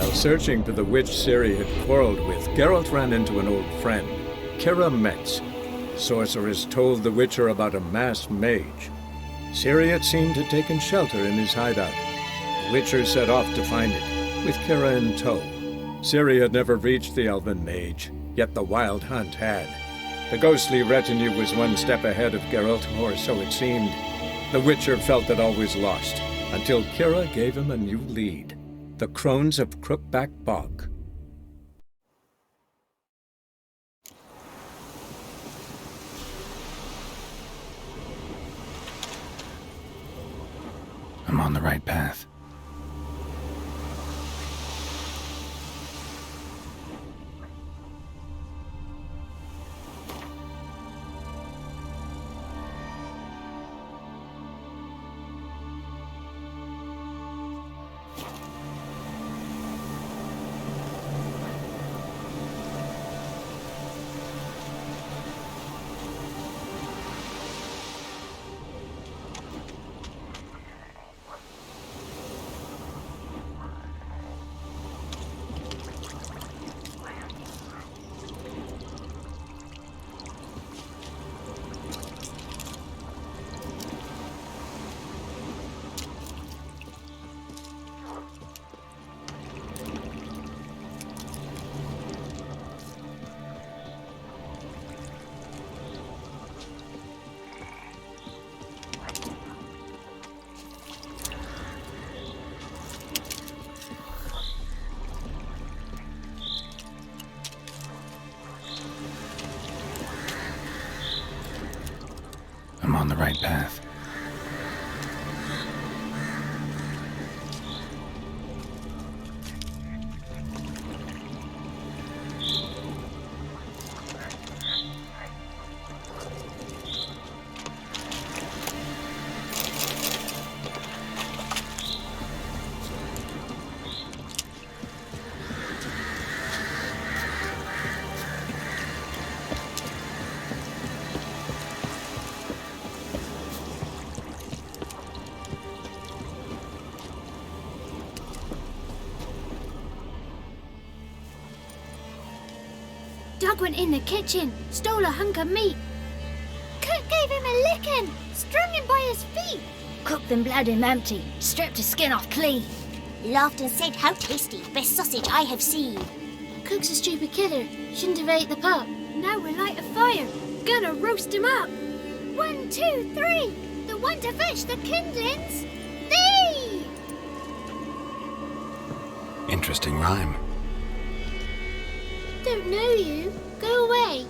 While searching for the witch Ciri had quarreled with, Geralt ran into an old friend, Kira Metz. The sorceress told the Witcher about a masked mage. Ciri, it seemed, had taken shelter in his hideout. The Witcher set off to find it, with Kira in tow. Ciri had never reached the elven mage, yet the wild hunt had. The ghostly retinue was one step ahead of Geralt, or so it seemed. The Witcher felt that all was lost, until Kira gave him a new lead. The Crones of Crookback Bog. I'm on the right path. I'm on the right path. Doug went in the kitchen, stole a hunk of meat. Cook gave him a licking, strung him by his feet. Cook then bled him empty, stripped his skin off clean. Laughed and said, "How tasty, best sausage I have seen." Cook's a stupid killer, shouldn't have ate the pup. Now we'll light a fire, gonna roast him up. 1, 2, 3, the one to fetch the kindlings, thee! Interesting rhyme. Don't know you, go away.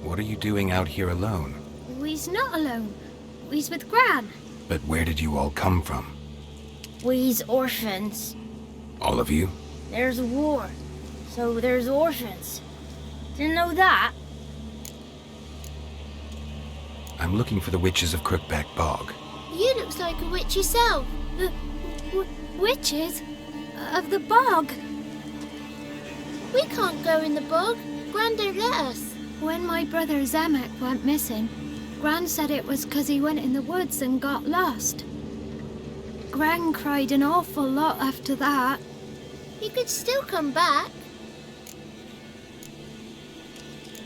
What are you doing out here alone? We's not alone, we's with Gran. But where did you all come from? We's orphans. All of you? There's a war, so there's orphans. Didn't know that? I'm looking for the witches of Crookback Bog. You looks like a witch yourself. Witches? Of the bog? We can't go in the bog. Gran don't let us. When my brother Zamek went missing, Gran said it was 'cause he went in the woods and got lost. Gran cried an awful lot after that. He could still come back.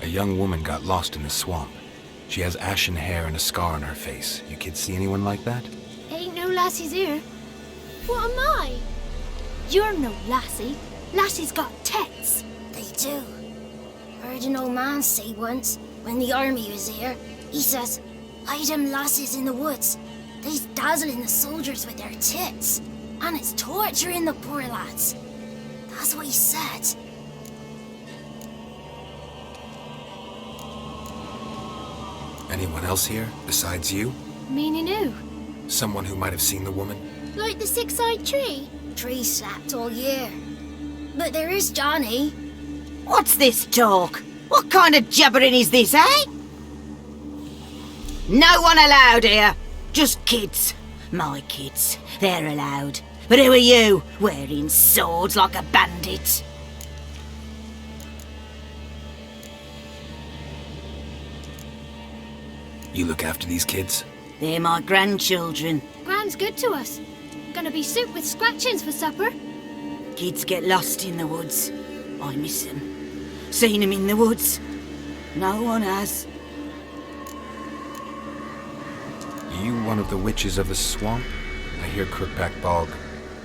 A young woman got lost in the swamp. She has ashen hair and a scar on her face. You kids see anyone like that? Ain't no lassies here. What am I? You're no lassie. Lassies got tits. They do. Heard an old man say once, when the army was here, he says, "Hide them lasses in the woods. They's dazzling the soldiers with their tits, and it's torturing the poor lads." That's what he said. Anyone else here, besides you? Meaning who? Someone who might have seen the woman? Like the six-eyed tree? Tree slapped all year. But there is Johnny. What's this talk? What kind of jabbering is this, eh? No one allowed here. Just kids. My kids. They're allowed. But who are you, wearing swords like a bandit? You look after these kids? They're my grandchildren. Gran's good to us. Gonna be soup with scratchings for supper. Kids get lost in the woods. I miss them. Seen them in the woods. No one has. You one of the witches of the swamp? I hear Crookback Bog.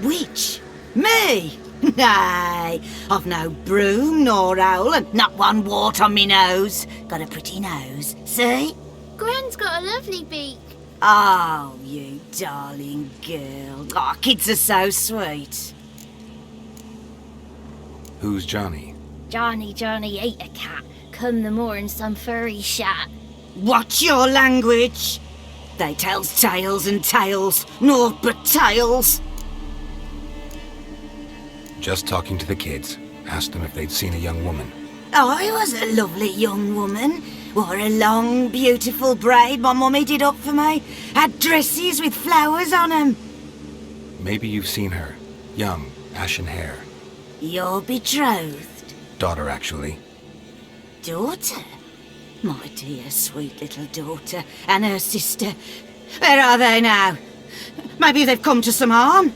Witch? Me? Nay, I've no broom nor owl and not one wart on me nose. Got a pretty nose, see? Gran's got a lovely beak. Oh, you darling girl. Oh, kids are so sweet. Who's Johnny? Johnny ate a cat. Come the more in some furry shat. Watch your language. They tells tales and tales, naught but tales. Just talking to the kids. Asked them if they'd seen a young woman. I was a lovely young woman. Wore a long, beautiful braid my mummy did up for me. Had dresses with flowers on 'em. Maybe you've seen her. Young, ashen hair. Your betrothed? Daughter, actually. Daughter? My dear, sweet little daughter and her sister. Where are they now? Maybe they've come to some harm?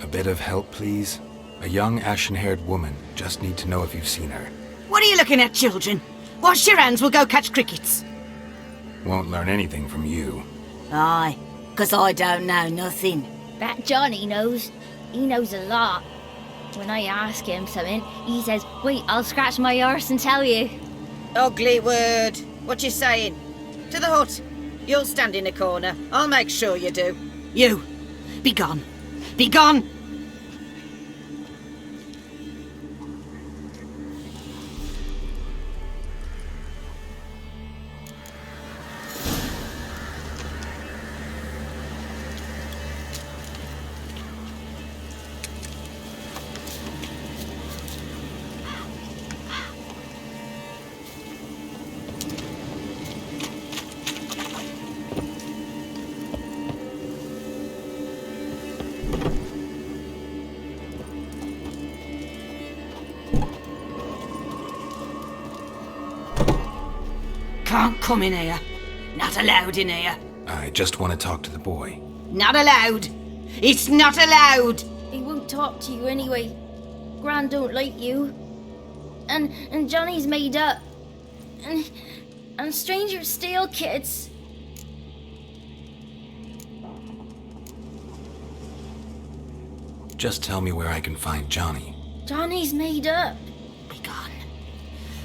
A bit of help, please? A young, ashen-haired woman. Just need to know if you've seen her. What are you looking at, children? Wash your hands, we'll go catch crickets. Won't learn anything from you. Aye, 'cause I don't know nothing. That Johnny knows. He knows a lot. When I ask him something, he says, wait, I'll scratch my arse and tell you. Ugly word. What you saying? To the hut. You'll stand in a corner. I'll make sure you do. You, be gone. Be gone! Can't come in here. Not allowed in here. I just want to talk to the boy. Not allowed. It's not allowed. He won't talk to you anyway. Gran don't like you. And Johnny's made up. And strangers steal kids. Just tell me where I can find Johnny. Johnny's made up. Be gone.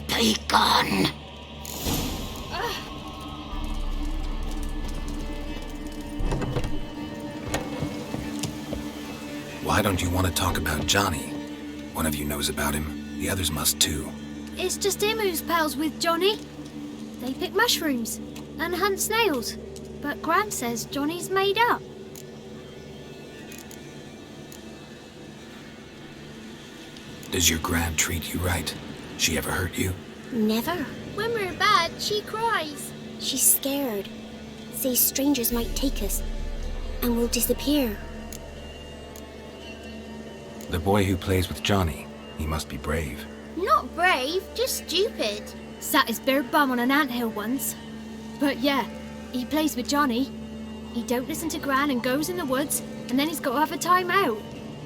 Be gone. Why don't you want to talk about Johnny? One of you knows about him. The others must too. It's just him who's pals with Johnny. They pick mushrooms and hunt snails. But Gran says Johnny's made up. Does your gran treat you right? She ever hurt you? Never. When we're bad, she cries. She's scared. Says strangers might take us. And we'll disappear. The boy who plays with Johnny, he must be brave. Not brave, just stupid. Sat his bare bum on an anthill once. But yeah, he plays with Johnny. He don't listen to Gran and goes in the woods, and then he's got to have a time out.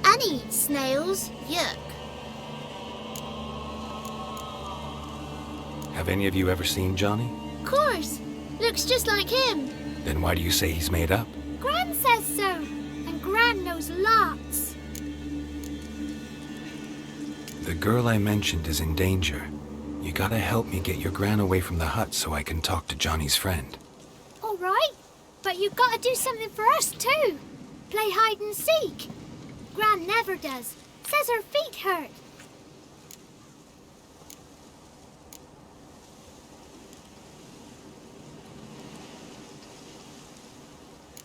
And he eats snails. Yuck. Have any of you ever seen Johnny? Of course. Looks just like him. Then why do you say he's made up? Gran says so. And Gran knows lots. The girl I mentioned is in danger. You gotta help me get your gran away from the hut so I can talk to Johnny's friend. All right. But you've got to do something for us too. Play hide and seek. Gran never does. Says her feet hurt.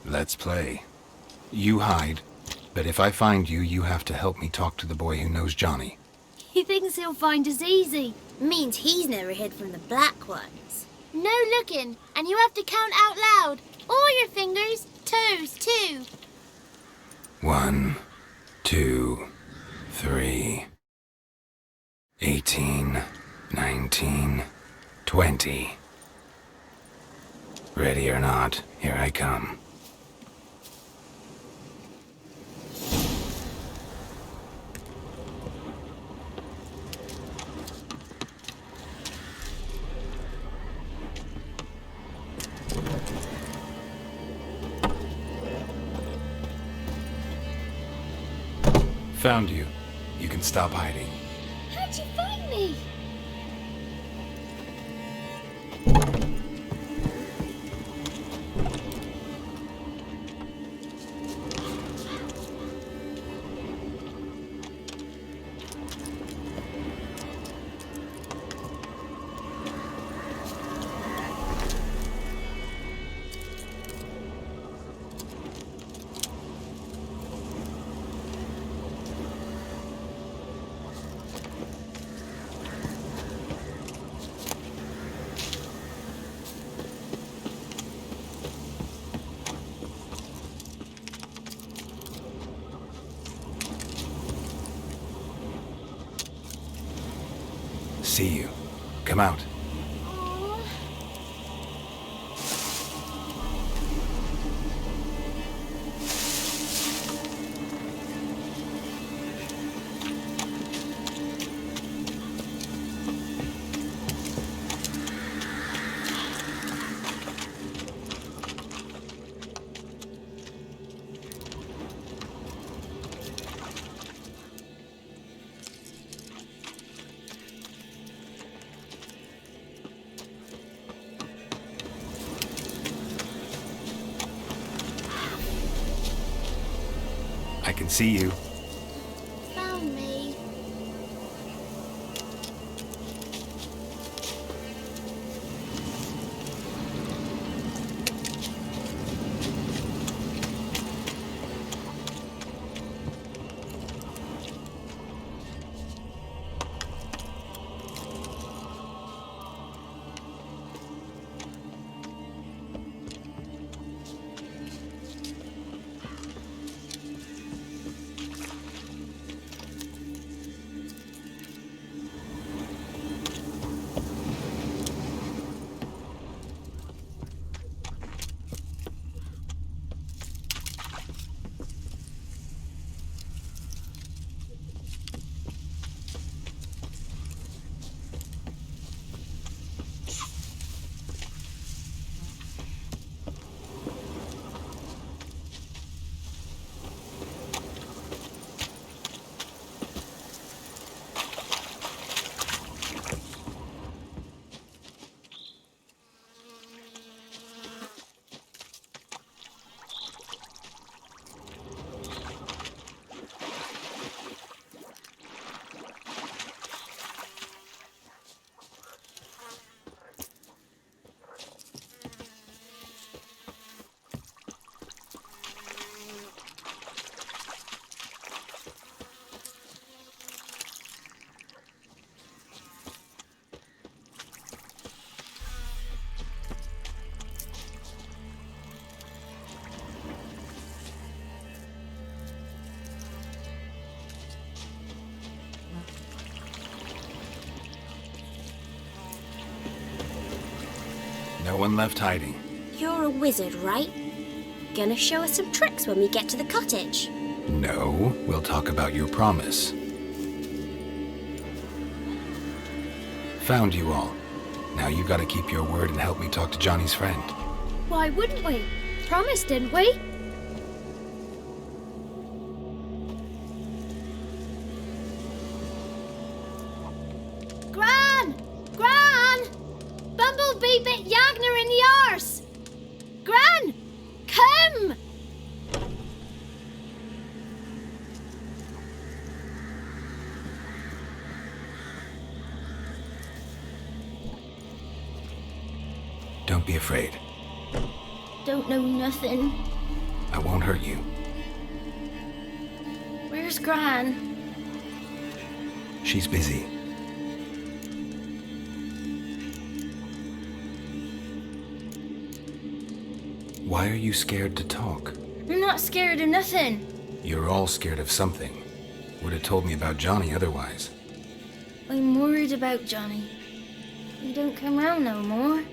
Let's play. You hide, but if I find you, you have to help me talk to the boy who knows Johnny. He thinks he'll find us easy. Means he's never hid from the black ones. No looking, and you have to count out loud. All your fingers, toes too. 1, 2, 3. 18, 19, 20. Ready or not, here I come. Found you. You can stop hiding. How'd you find me? See you. Come out. I can see you. Found me. No one left hiding. You're a wizard, right? Gonna show us some tricks when we get to the cottage. No, we'll talk about your promise. Found you all. Now you gotta keep your word and help me talk to Johnny's friend. Why wouldn't we? Promised, didn't we? Gran! Gran! Bumblebee bit Yagner in the arse! Gran! Come! Don't be afraid. Don't know nothing. I won't hurt you. Where's Gran? She's busy. Why are you scared to talk? I'm not scared of nothing. You're all scared of something. Would have told me about Johnny otherwise. I'm worried about Johnny. He don't come round no more.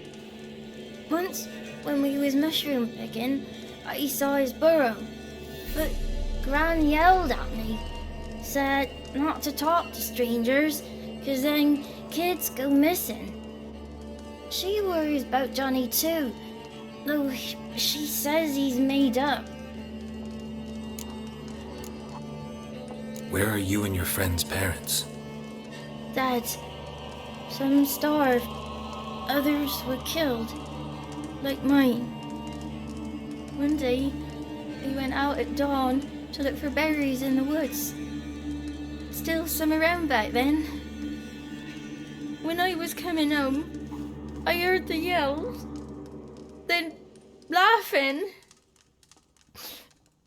Once, when we was mushroom picking, I saw his burrow. But Gran yelled at me, said not to talk to strangers, 'cause then kids go missing. She worries about Johnny too, though she says he's made up. Where are you and your friend's parents? Dad, some starved, others were killed, like mine. One day, we went out at dawn to look for berries in the woods. Still some around back then. When I was coming home, I heard the yells. Then, laughing,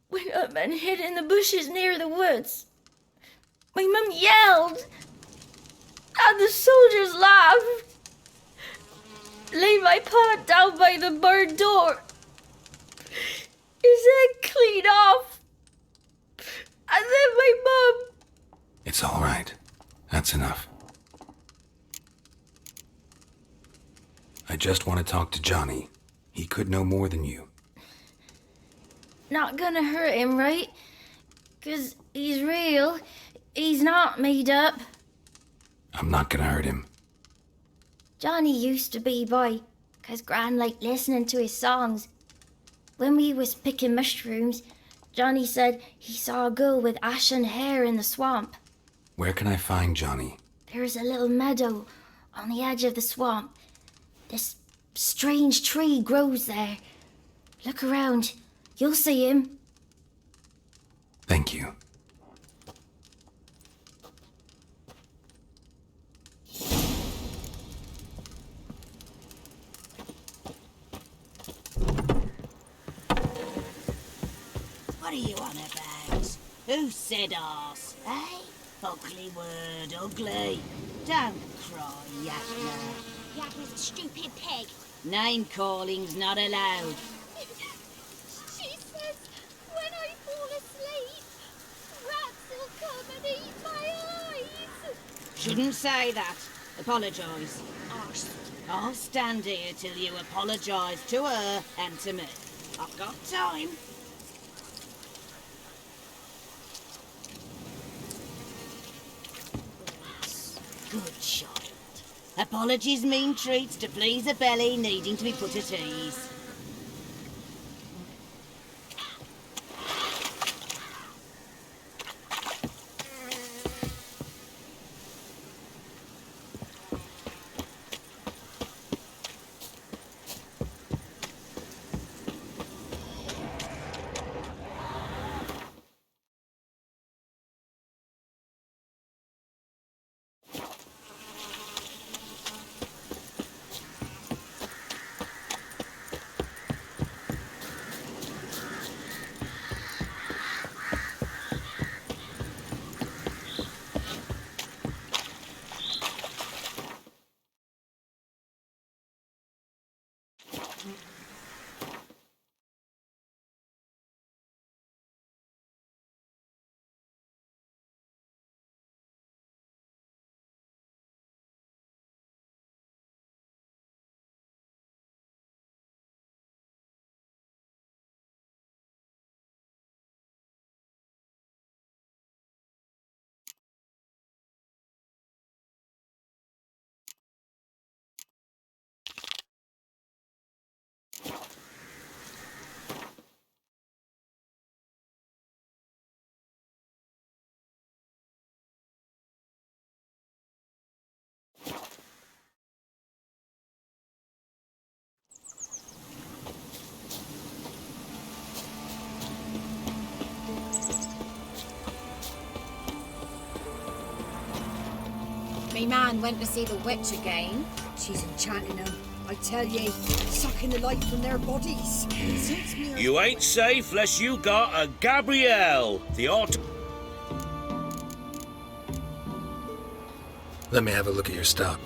went up and hid in the bushes near the woods. My mum yelled, and the soldiers laughed. Laid my pa down by the barn door, his head clean off, and then my mum. It's all right. That's enough. I just want to talk to Johnny. He could know more than you. Not gonna hurt him, right? 'Cause he's real. He's not made up. I'm not gonna hurt him. Johnny used to be boy, 'cause Gran liked listening to his songs. When we was picking mushrooms, Johnny said he saw a girl with ashen hair in the swamp. Where can I find Johnny? There's a little meadow on the edge of the swamp. This strange tree grows there. Look around. You'll see him. Thank you. What are you on about? Who said arse? Eh? Ugly word, ugly. Don't cry, Yakna. Yak is a stupid pig. Name calling's not allowed. She says when I fall asleep, rats will come and eat my eyes. Shouldn't say that. Apologise. Arse. I'll stand here till you apologise to her and to me. I've got time. Good child. Apologies mean treats to please a belly needing to be put at ease. Me man went to see the witch again. She's enchanting them. I tell ye, sucking the life from their bodies. Since me You ain't safe less you got a Gabrielle, the Let me have a look at your stock.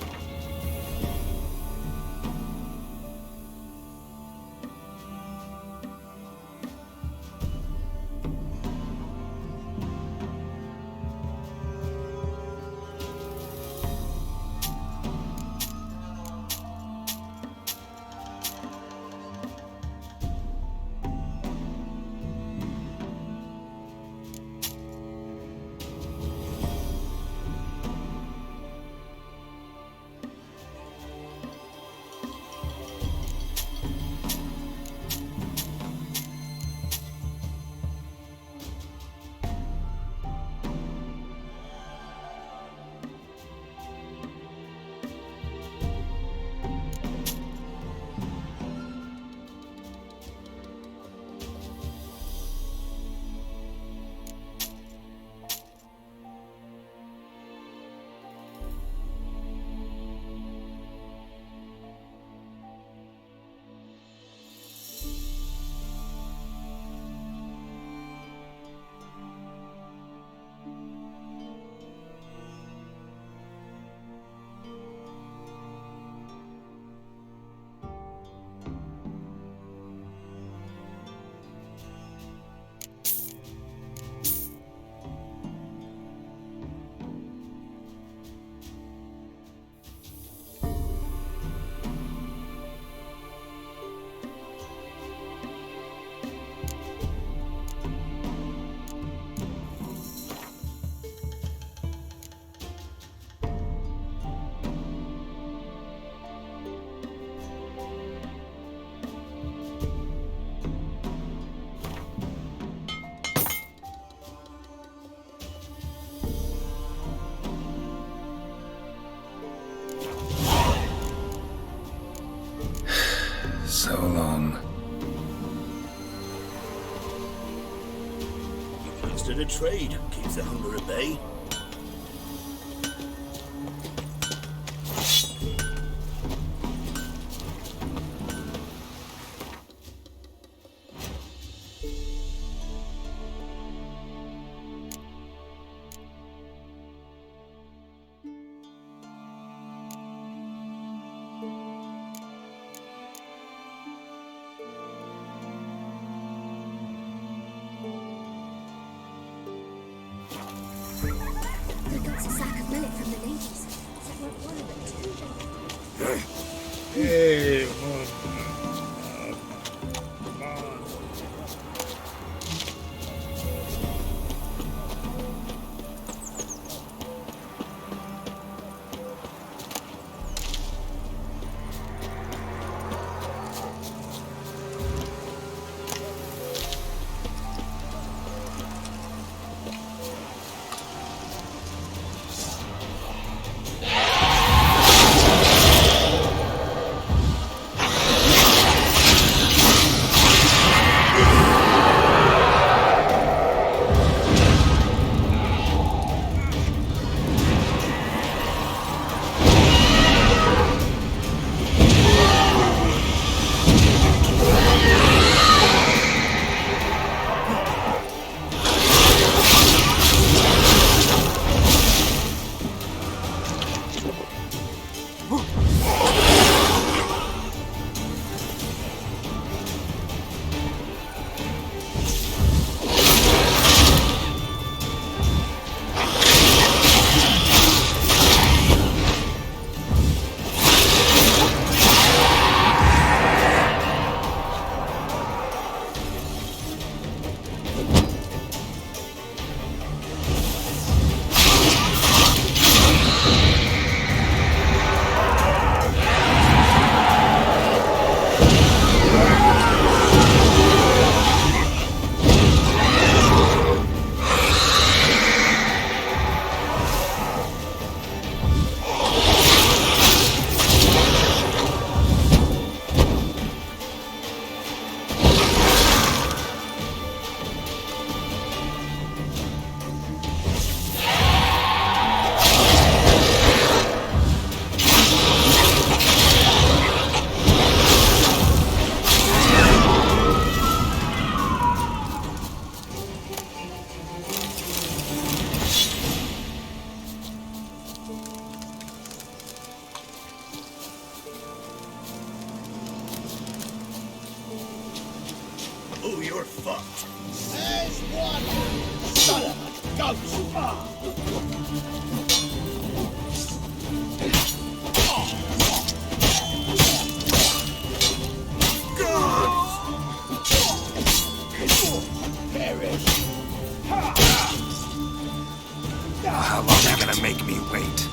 Instead of trade, keeps the hunger at bay. There goes a sack of millet from the ladies. Said we're one of it too. Hey, Oh, you're fucked. There's one. Son of a ghost. Perish. How long are you gonna make me wait?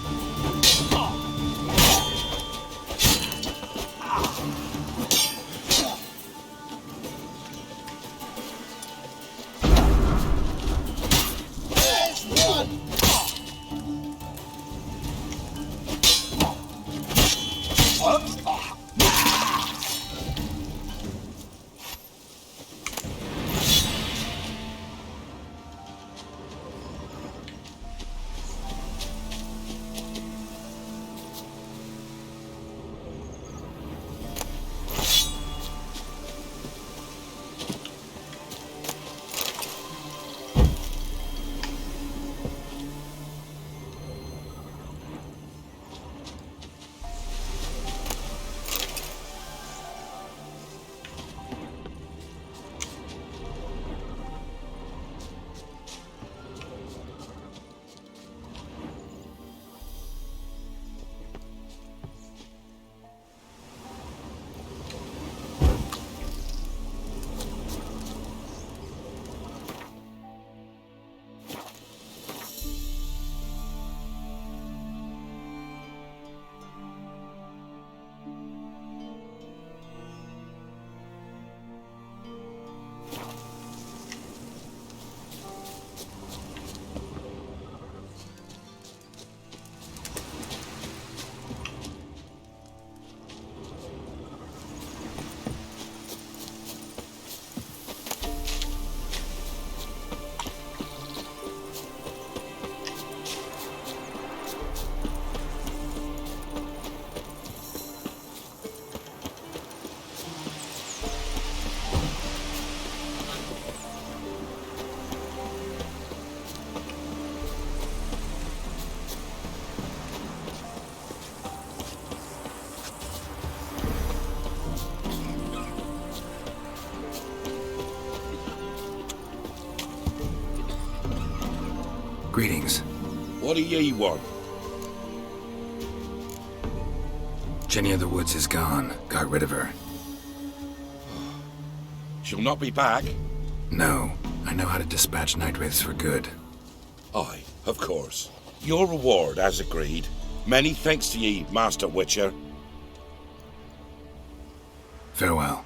Greetings. What do ye want? Jenny of the Woods is gone. Got rid of her. She'll not be back? No. I know how to dispatch night wraiths for good. Aye, of course. Your reward, as agreed. Many thanks to ye, Master Witcher. Farewell.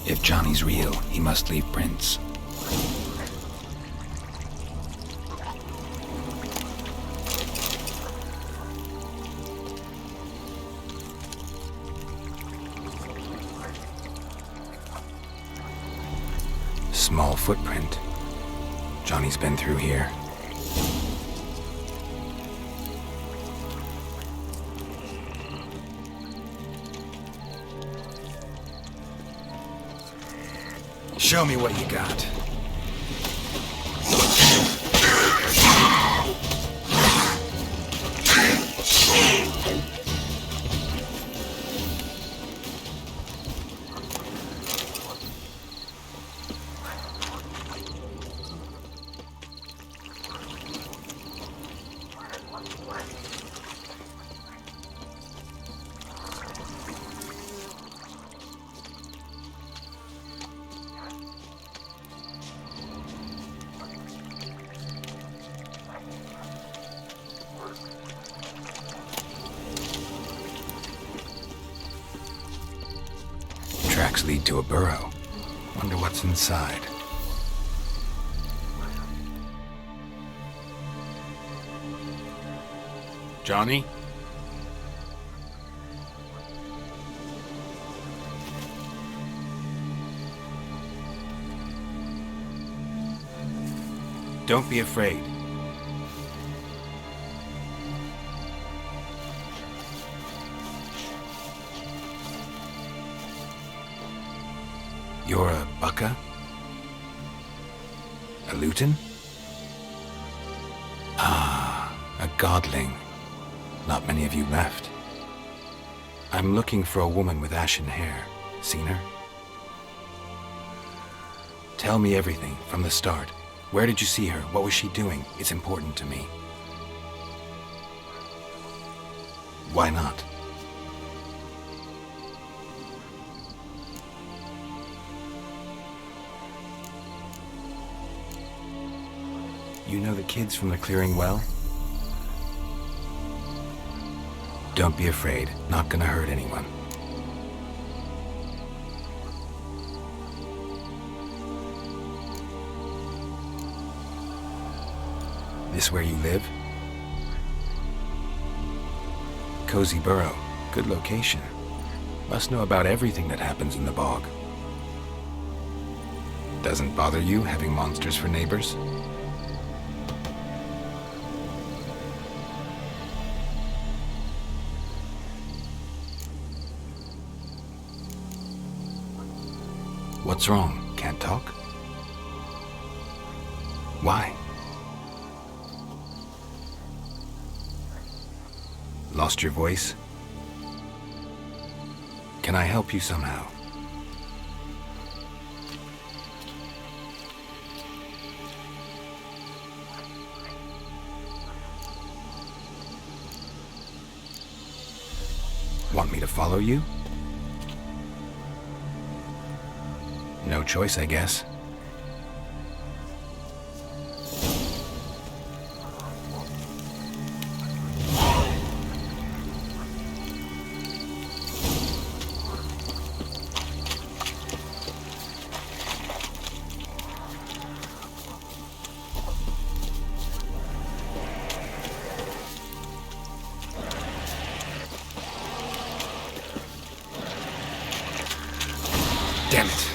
If Johnny's real, he must leave prints. Small footprint. Johnny's been through here. Show me what you got. Tracks lead to a burrow. Wonder what's inside. Johnny? Don't be afraid. You're a Bucka? A Luton? Ah, a godling. Not many of you left. I'm looking for a woman with ashen hair. Seen her? Tell me everything from the start. Where did you see her? What was she doing? It's important to me. Why not? You know the kids from the clearing well? Don't be afraid. Not gonna hurt anyone. This where you live? Cozy burrow. Good location. Must know about everything that happens in the bog. Doesn't bother you having monsters for neighbors? What's wrong? Can't talk? Why? Lost your voice? Can I help you somehow? Want me to follow you? No choice, I guess. Damn it.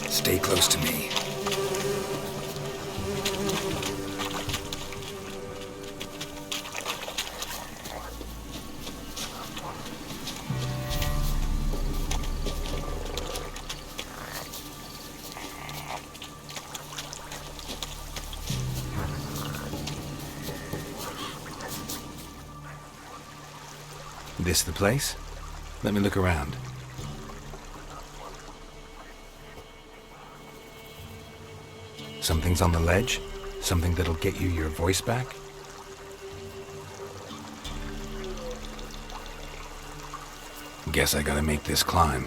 Stay close to me. This the place? Let me look around. Something's on the ledge? Something that'll get you your voice back? Guess I gotta make this climb.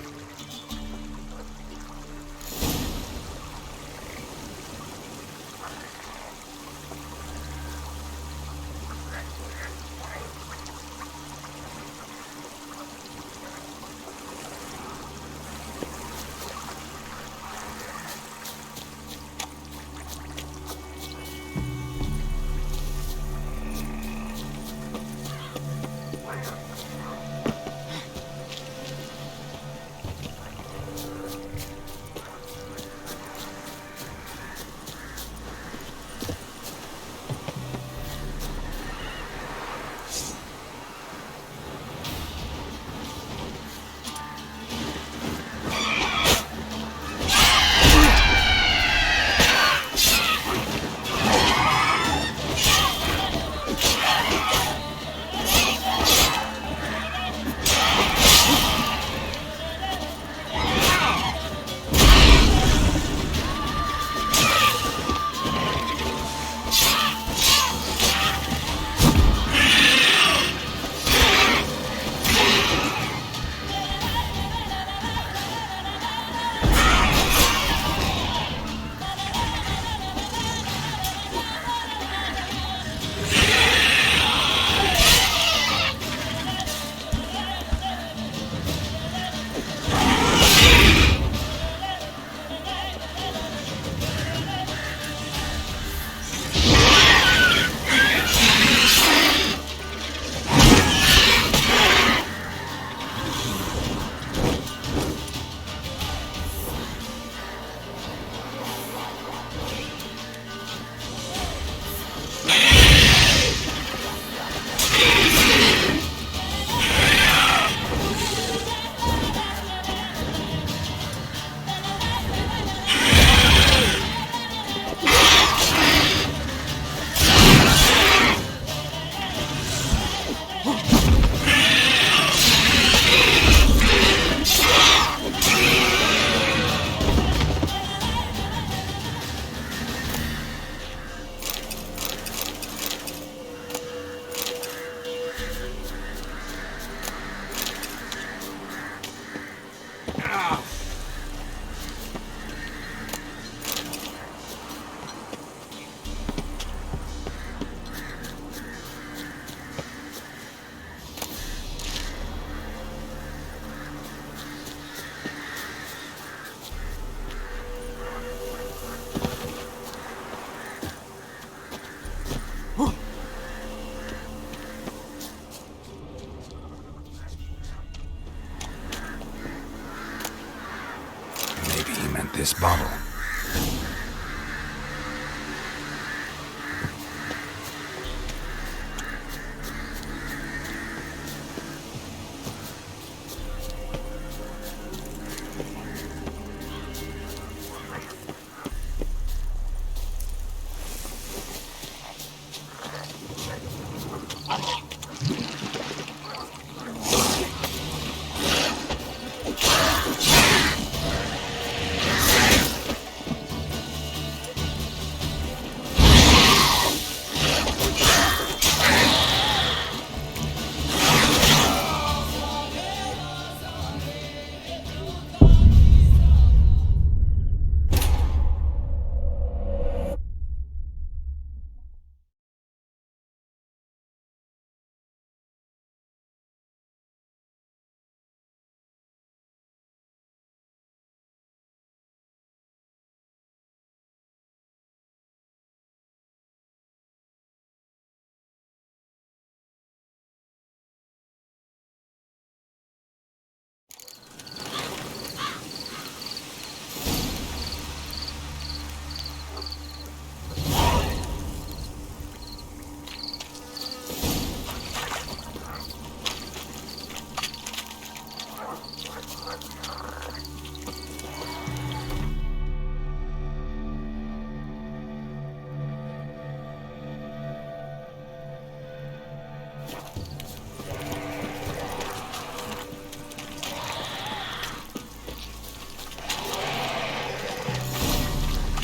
This bottle.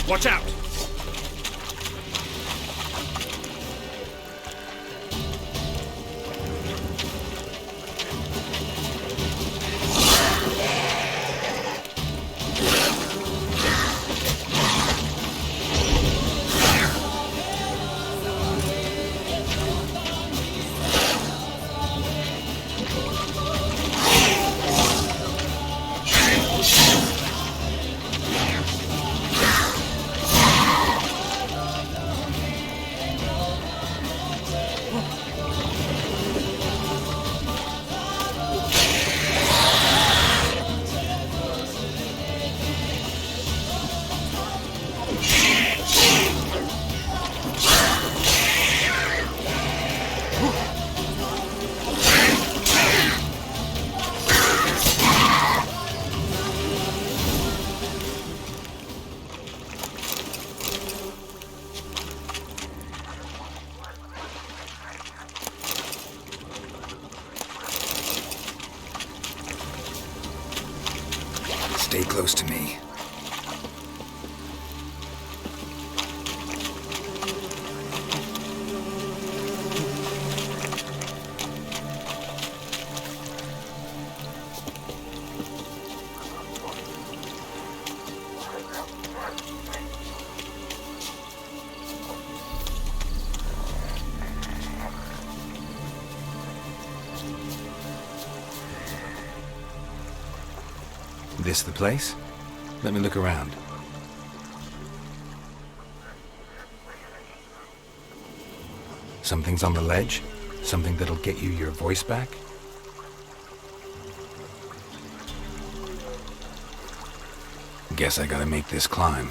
Watch out! Stay close to me. This the place? Let me look around. Something's on the ledge? Something that'll get you your voice back? Guess I gotta make this climb.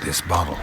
This bottle.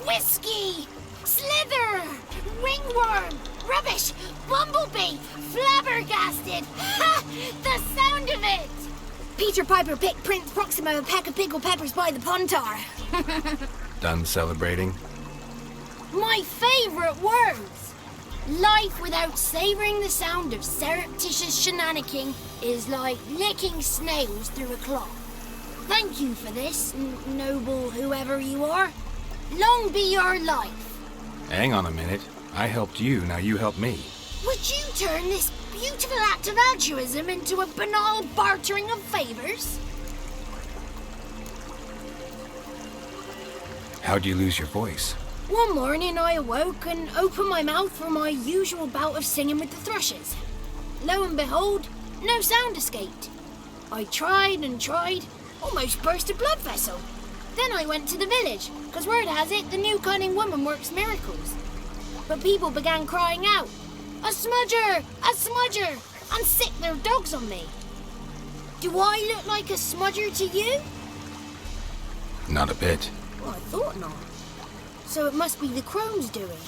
Whiskey! Slither! Ringworm! Rubbish! Bumblebee! Flabbergasted! Ha! The sound of it! Peter Piper picked Prince Proximo a peck of pickled peppers by the pontar. Done celebrating? My favourite words! Life without savouring the sound of surreptitious shenanigans is like licking snails through a cloth. Thank you for this, noble whoever you are. Long be your life. Hang on a minute. I helped you, now you help me. Would you turn this beautiful act of altruism into a banal bartering of favours? How'd you lose your voice? One morning I awoke and opened my mouth for my usual bout of singing with the thrushes. Lo and behold, no sound escaped. I tried and tried, almost burst a blood vessel. Then I went to the village, because word has it the new cunning woman works miracles. But people began crying out, "A smudger! A smudger!" and sick their dogs on me. Do I look like a smudger to you? Not a bit. Well, I thought not. So it must be the crone's doing.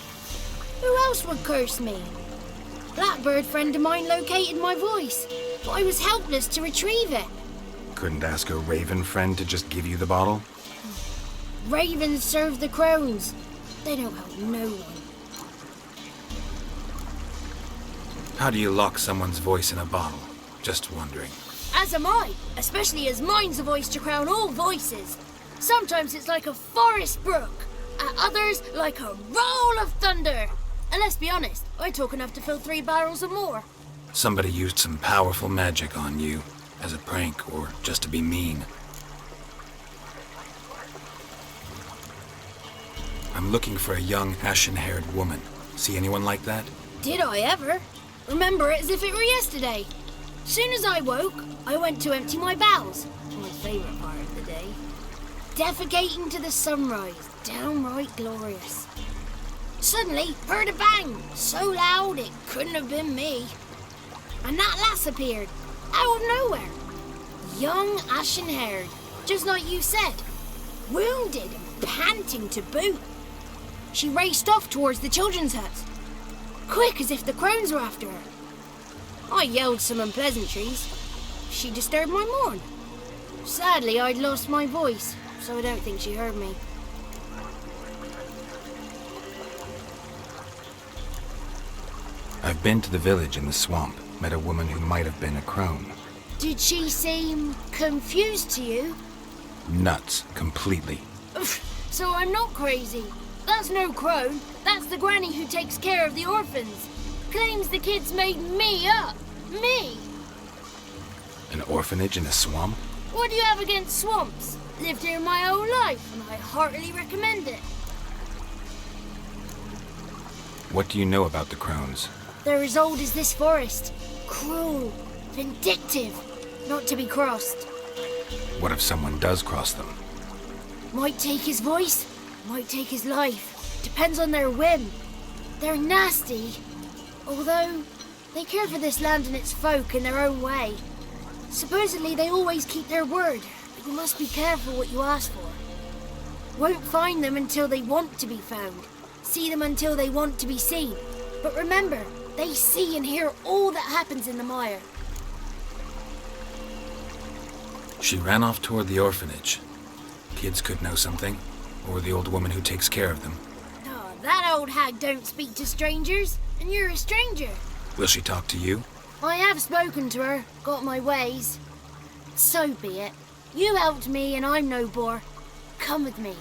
Who else would curse me? Blackbird friend of mine located my voice, but I was helpless to retrieve it. Couldn't ask a raven friend to just give you the bottle? Ravens serve the crones. They don't help no one. How do you lock someone's voice in a bottle? Just wondering. As am I, especially as mine's the voice to crown all voices. Sometimes it's like a forest brook, at others like a roll of thunder. And let's be honest, I talk enough to fill 3 barrels or more. Somebody used some powerful magic on you, as a prank or just to be mean. I'm looking for a young, ashen-haired woman. See anyone like that? Did I ever? Remember it as if it were yesterday. Soon as I woke, I went to empty my bowels. My favourite part of the day. Defecating to the sunrise, downright glorious. Suddenly, heard a bang, so loud it couldn't have been me. And that lass appeared, out of nowhere. Young, ashen-haired, just like you said. Wounded and panting to boot. She raced off towards the children's hut. Quick as if the crones were after her. I yelled some unpleasantries. She disturbed my morn. Sadly, I'd lost my voice, so I don't think she heard me. I've been to the village in the swamp, met a woman who might have been a crone. Did she seem confused to you? Nuts, completely. So I'm not crazy. That's no crone. That's the granny who takes care of the orphans. Claims the kids made me up. Me! An orphanage in a swamp? What do you have against swamps? Lived here my whole life, and I heartily recommend it. What do you know about the crones? They're as old as this forest. Cruel, vindictive, not to be crossed. What if someone does cross them? Might take his voice, might take his life. Depends on their whim. They're nasty, although they care for this land and its folk in their own way. Supposedly they always keep their word, but you must be careful what you ask for. Won't find them until they want to be found. See them until they want to be seen. But remember, they see and hear all that happens in the mire. She ran off toward the orphanage. Kids could know something, or the old woman who takes care of them. Oh, that old hag don't speak to strangers, and you're a stranger. Will she talk to you? I have spoken to her, got my ways. So be it. You helped me and I'm no bore. Come with me.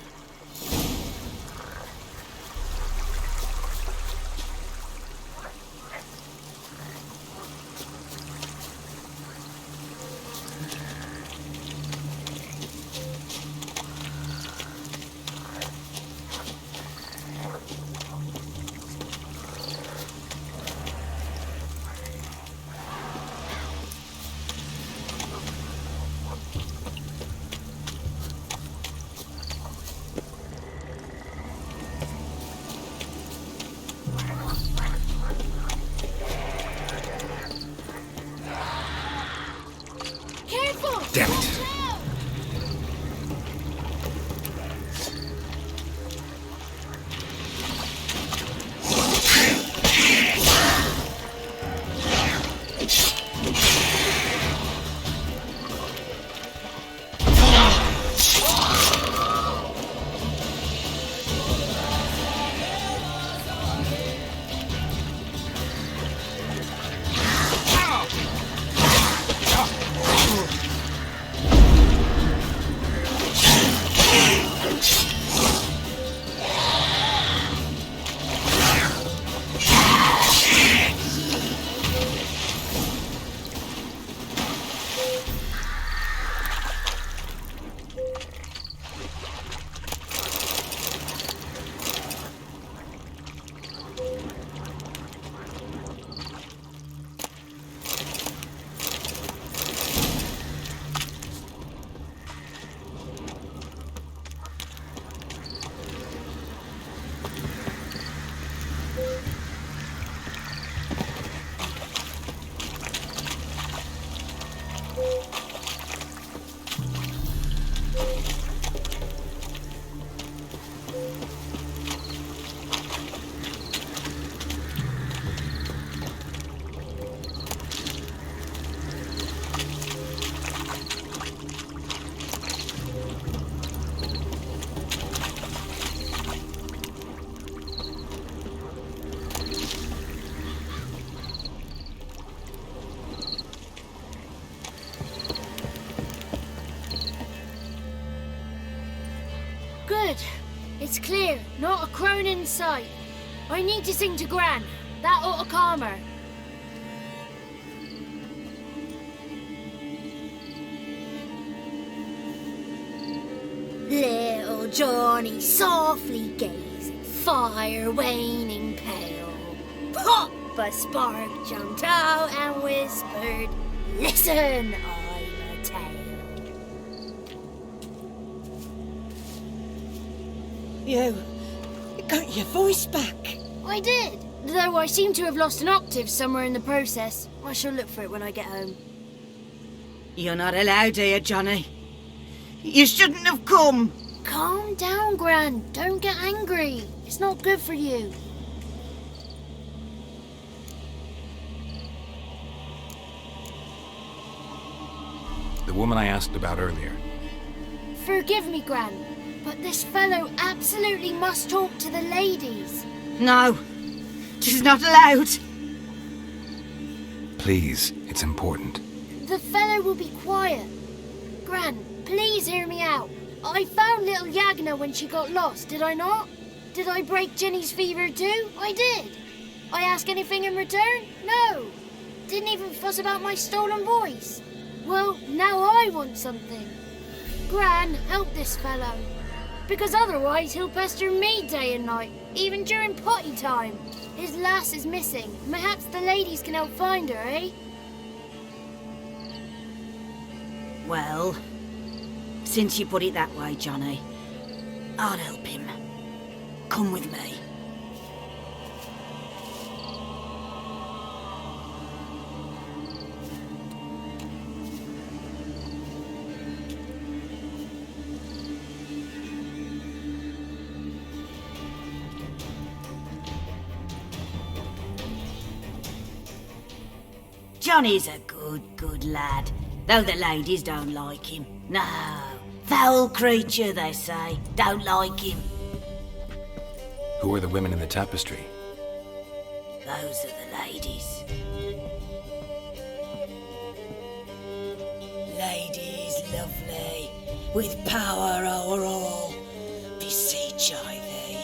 Damn it! Good. It's clear. Not a crone in sight. I need to sing to Gran. That ought to calm her. Little Johnny softly gazing, fire waning pale. Pop! A spark jumped out and whispered, "Listen, I'm a tale." You got your voice back. I did. Though I seem to have lost an octave somewhere in the process. I shall look for it when I get home. You're not allowed here, Johnny. You shouldn't have come. Calm down, Gran. Don't get angry. It's not good for you. The woman I asked about earlier. Forgive me, Gran, but this fellow absolutely must talk to the ladies. No, she's not allowed. Please, it's important. The fellow will be quiet. Gran, please hear me out. I found little Yagna when she got lost, did I not? Did I break Jenny's fever too? I did. I ask anything in return? No. Didn't even fuss about my stolen voice. Well, now I want something. Gran, help this fellow. Because otherwise he'll pester me day and night, even during potty time. His lass is missing. Perhaps the ladies can help find her, eh? Well, since you put it that way, Johnny, I'll help him. Come with me. Johnny's a good lad, though the ladies don't like him. No, foul creature, they say. Don't like him. Who are the women in the tapestry? Those are the ladies. Ladies lovely, with power o'er all, beseech I thee,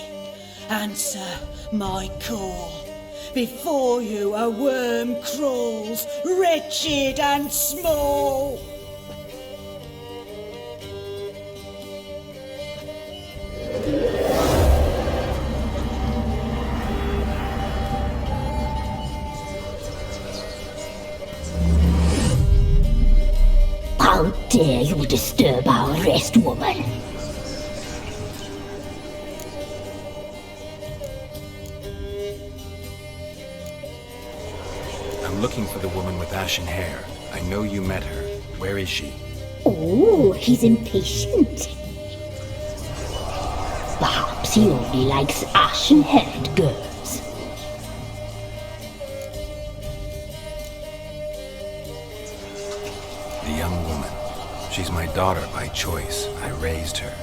answer my call. Before you a worm crawls, wretched and small. How dare you disturb our rest, woman? I'm looking for the woman with ashen hair. I know you met her. Where is she? Oh, he's impatient. Perhaps he only likes ashen-haired girls. The young woman. She's my daughter by choice. I raised her.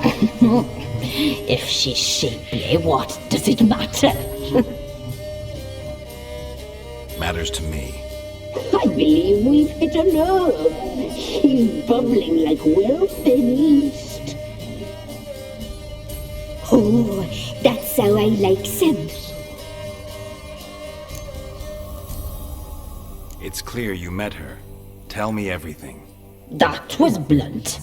If she's shapely, what does it matter? Matters to me. I believe we've hit a nerve. He's bubbling like well-fed yeast. Oh, that's how I like them. It's clear you met her. Tell me everything. That was blunt.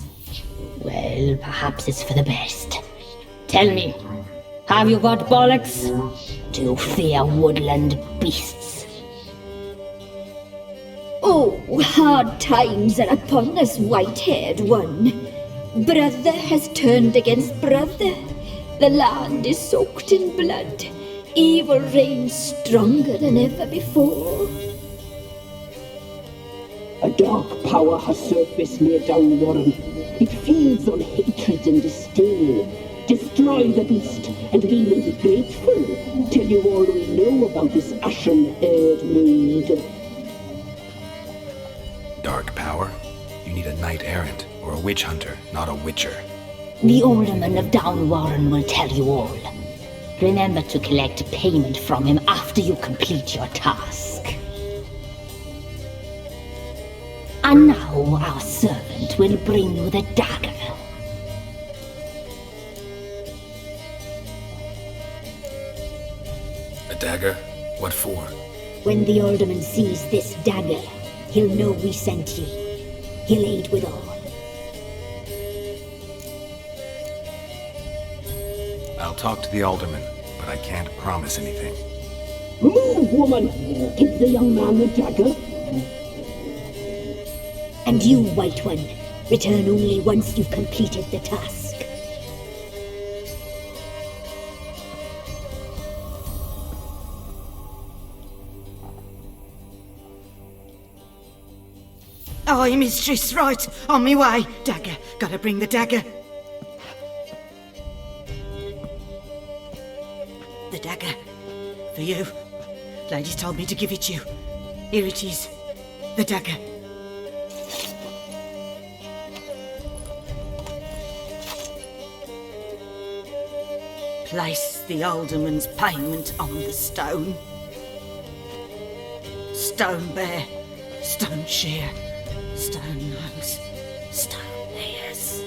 Well, perhaps it's for the best. Tell me, have you got bollocks? Do you fear woodland beasts? Oh, hard times are upon us, white-haired one. Brother has turned against brother. The land is soaked in blood. Evil reigns stronger than ever before. A dark power has surfaced near Downwarren. It feeds on hatred and disdain. Destroy the beast, and we will be grateful. Tell you all we know about this ashen-haired maid. Dark power? You need a knight-errant or a witch hunter, not a witcher. The alderman of Downwarren will tell you all. Remember to collect payment from him after you complete your task. And now our servant will bring you the dagger. dagger? What for? When the alderman sees this dagger, he'll know we sent ye. He'll aid with all. I'll talk to the alderman, but I can't promise anything. Move, woman! Give the young man the dagger. And you, White One, return only once you've completed the task. Aye, mistress, right. On me way. Dagger. Gotta bring the dagger. The dagger. For you. Lady told me to give it you. Here it is. The dagger. Place the alderman's payment on the stone. Stone bear. Stone shear. Stone nose, stone ears.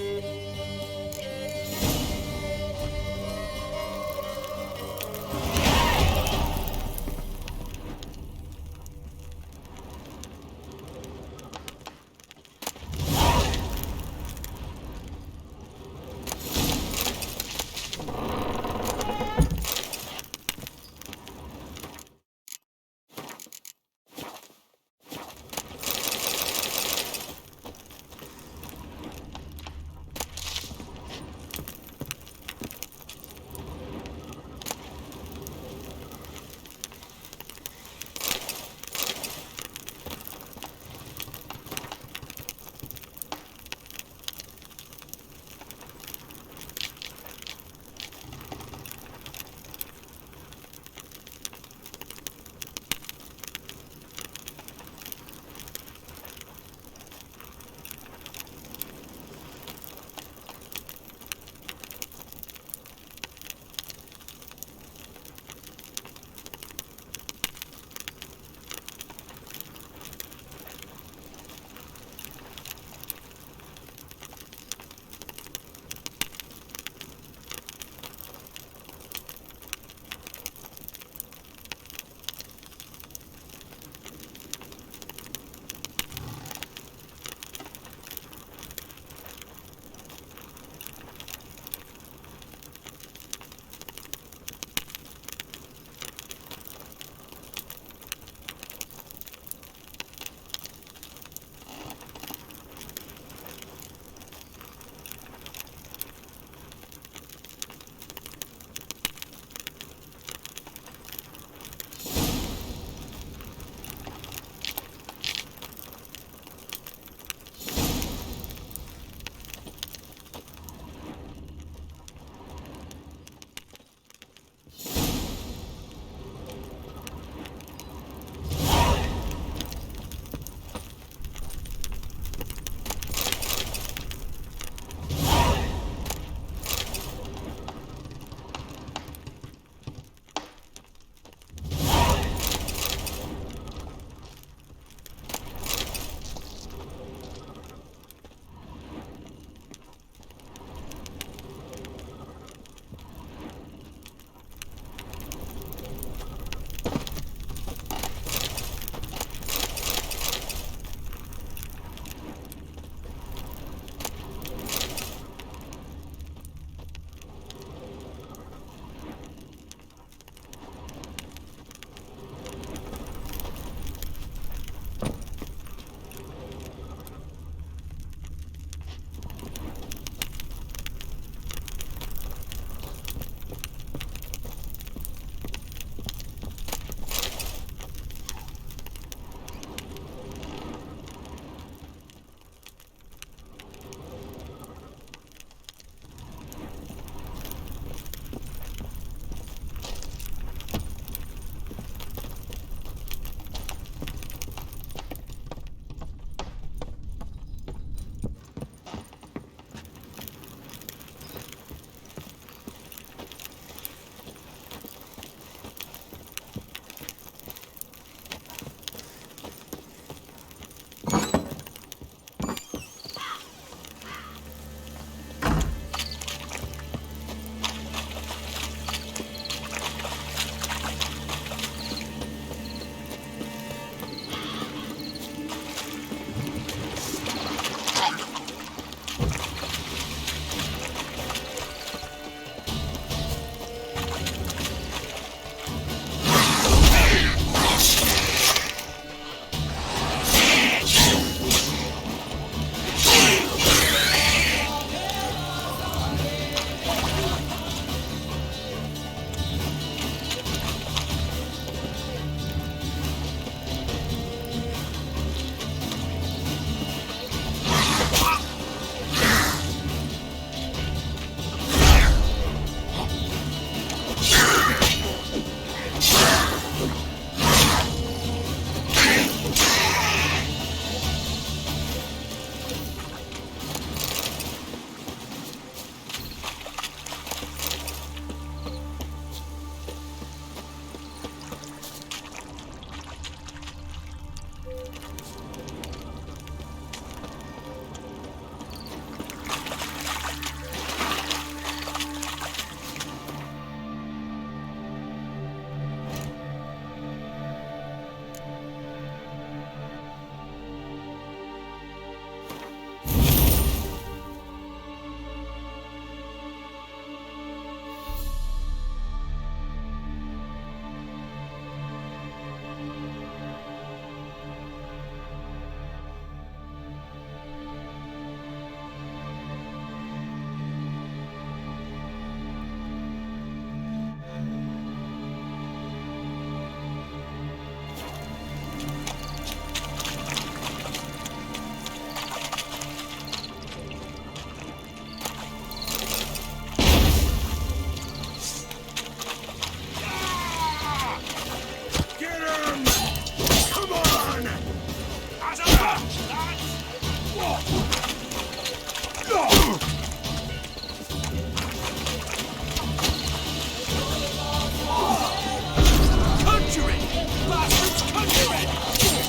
Conjuring! Bastards, conjuring!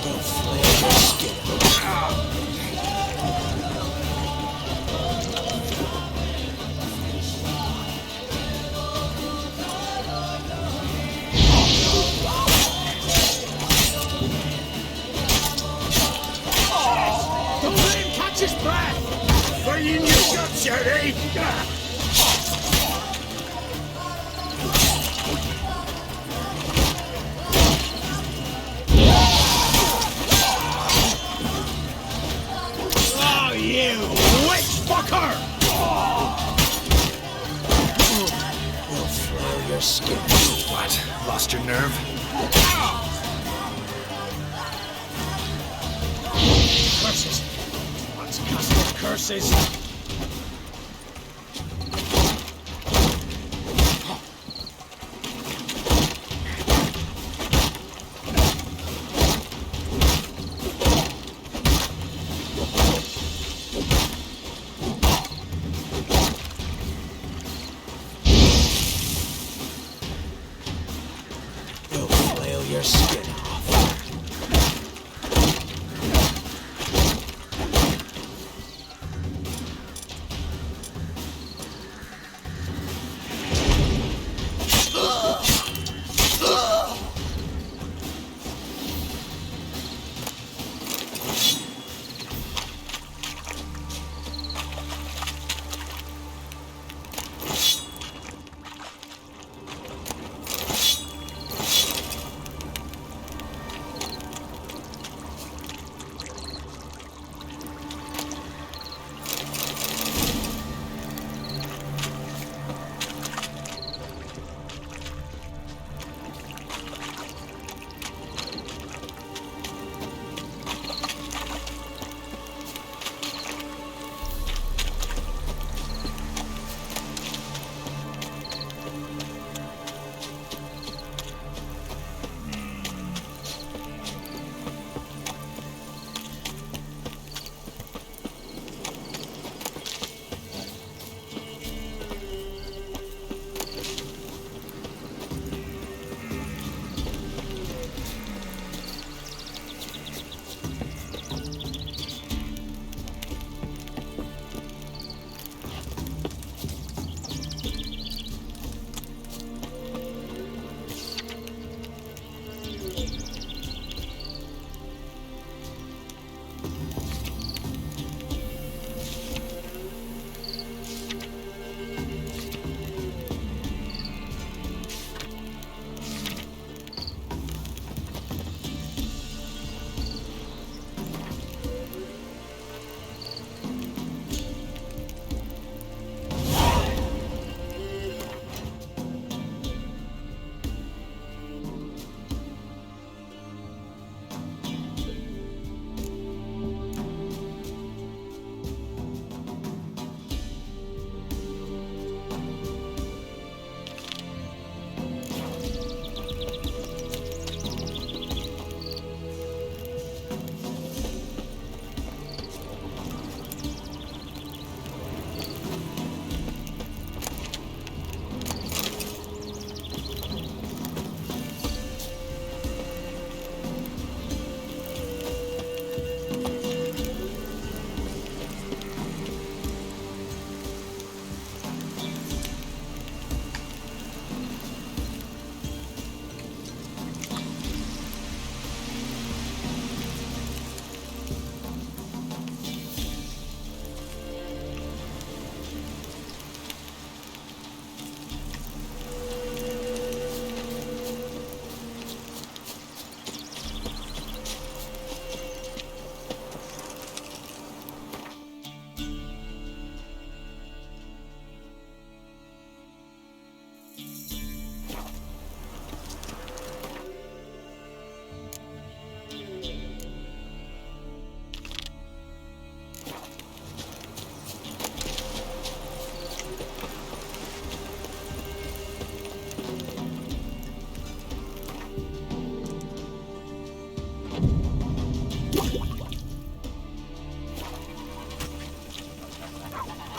They'll flay your skin. The flame catches breath! Were you in your guts, Jerry? Oh, you witch fucker! We'll flail your skin. What? Lost your nerve? Curses! What's cast of curses? We'll flail your skin off.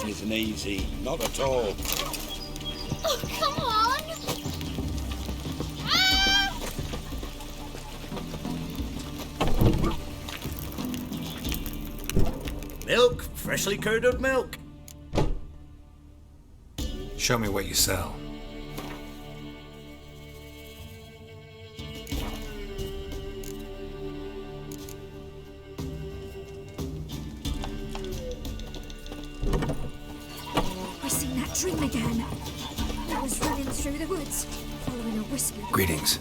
isn't easy, not at all. Oh, come on! Ah! Milk, freshly curdled milk. Show me what you sell. I seen that dream again. It was running through the woods, following a whisper. Greetings.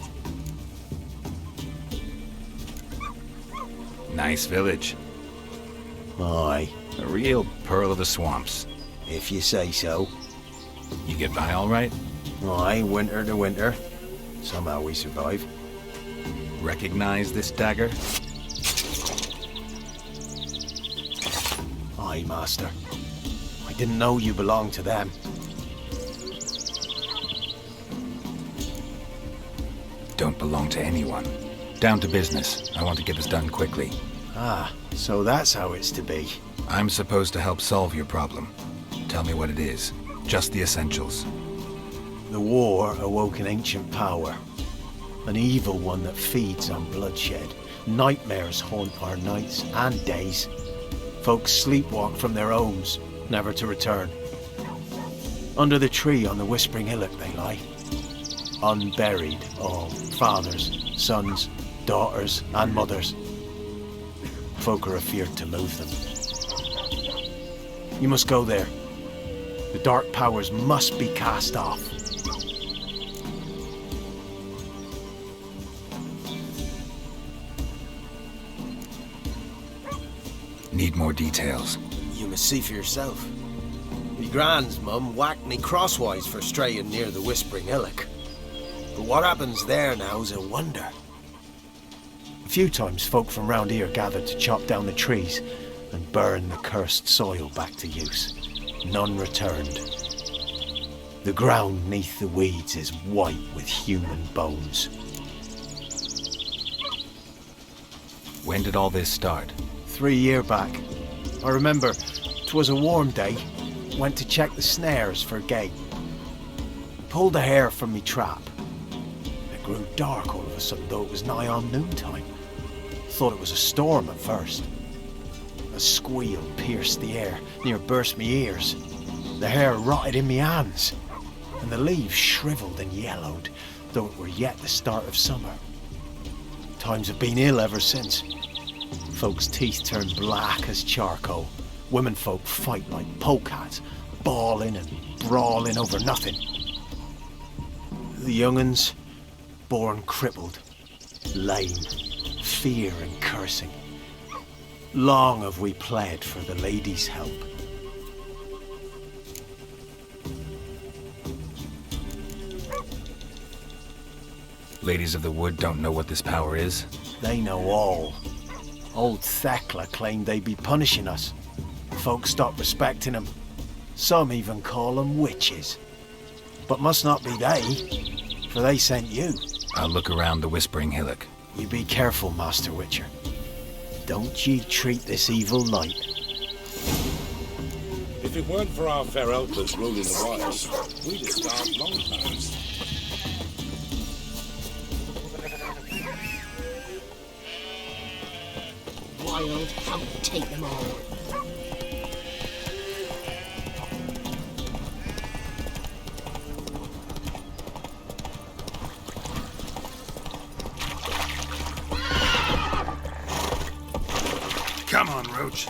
Nice village. Aye. A real pearl of the swamps. If you say so. You get by all right? Aye, winter to winter. Somehow we survive. Recognize this dagger? Aye, master. I didn't know you belonged to them. Don't belong to anyone. Down to business. I want to get this done quickly. Ah, so that's how it's to be. I'm supposed to help solve your problem. Tell me what it is. Just the essentials. The war awoke an ancient power. An evil one that feeds on bloodshed. Nightmares haunt our nights and days. Folks sleepwalk from their homes, never to return. Under the tree on the Whispering Hillock they lie. Unburied all, fathers, sons, daughters and mothers. Folk are afeard to move them. You must go there. The dark powers must be cast off. Need more details. You must see for yourself. Me grand's mum whacked me crosswise for straying near the Whispering Hillock. But what happens there now's a wonder. A few times folk from round here gathered to chop down the trees and burn the cursed soil back to use. None returned. The ground neath the weeds is white with human bones. When did all this start? 3 years back. I remember 'twas a warm day. Went to check the snares for game. Pulled a hare from me trap. It grew dark all of a sudden, though it was nigh on noontime. Thought it was a storm at first. A squeal pierced the air, near burst me ears. The hair rotted in me hands, and the leaves shriveled and yellowed, though it were yet the start of summer. Times have been ill ever since. Folks' teeth turn black as charcoal. Women folk fight like polecats, bawling and brawling over nothing. The young'uns, born crippled, lame, fear and cursing. Long have we pled for the lady's help. Ladies of the Wood don't know what this power is? They know all. Old Thekla claimed they'd be punishing us. Folk stopped respecting them. Some even call them witches. But must not be they, for they sent you. I'll look around the Whispering Hillock. You be careful, Master Witcher. Don't ye treat this evil light. If it weren't for our fair elders ruling the wilds, we'd have starved long past. Wild hunt take them all. Come on, Roach.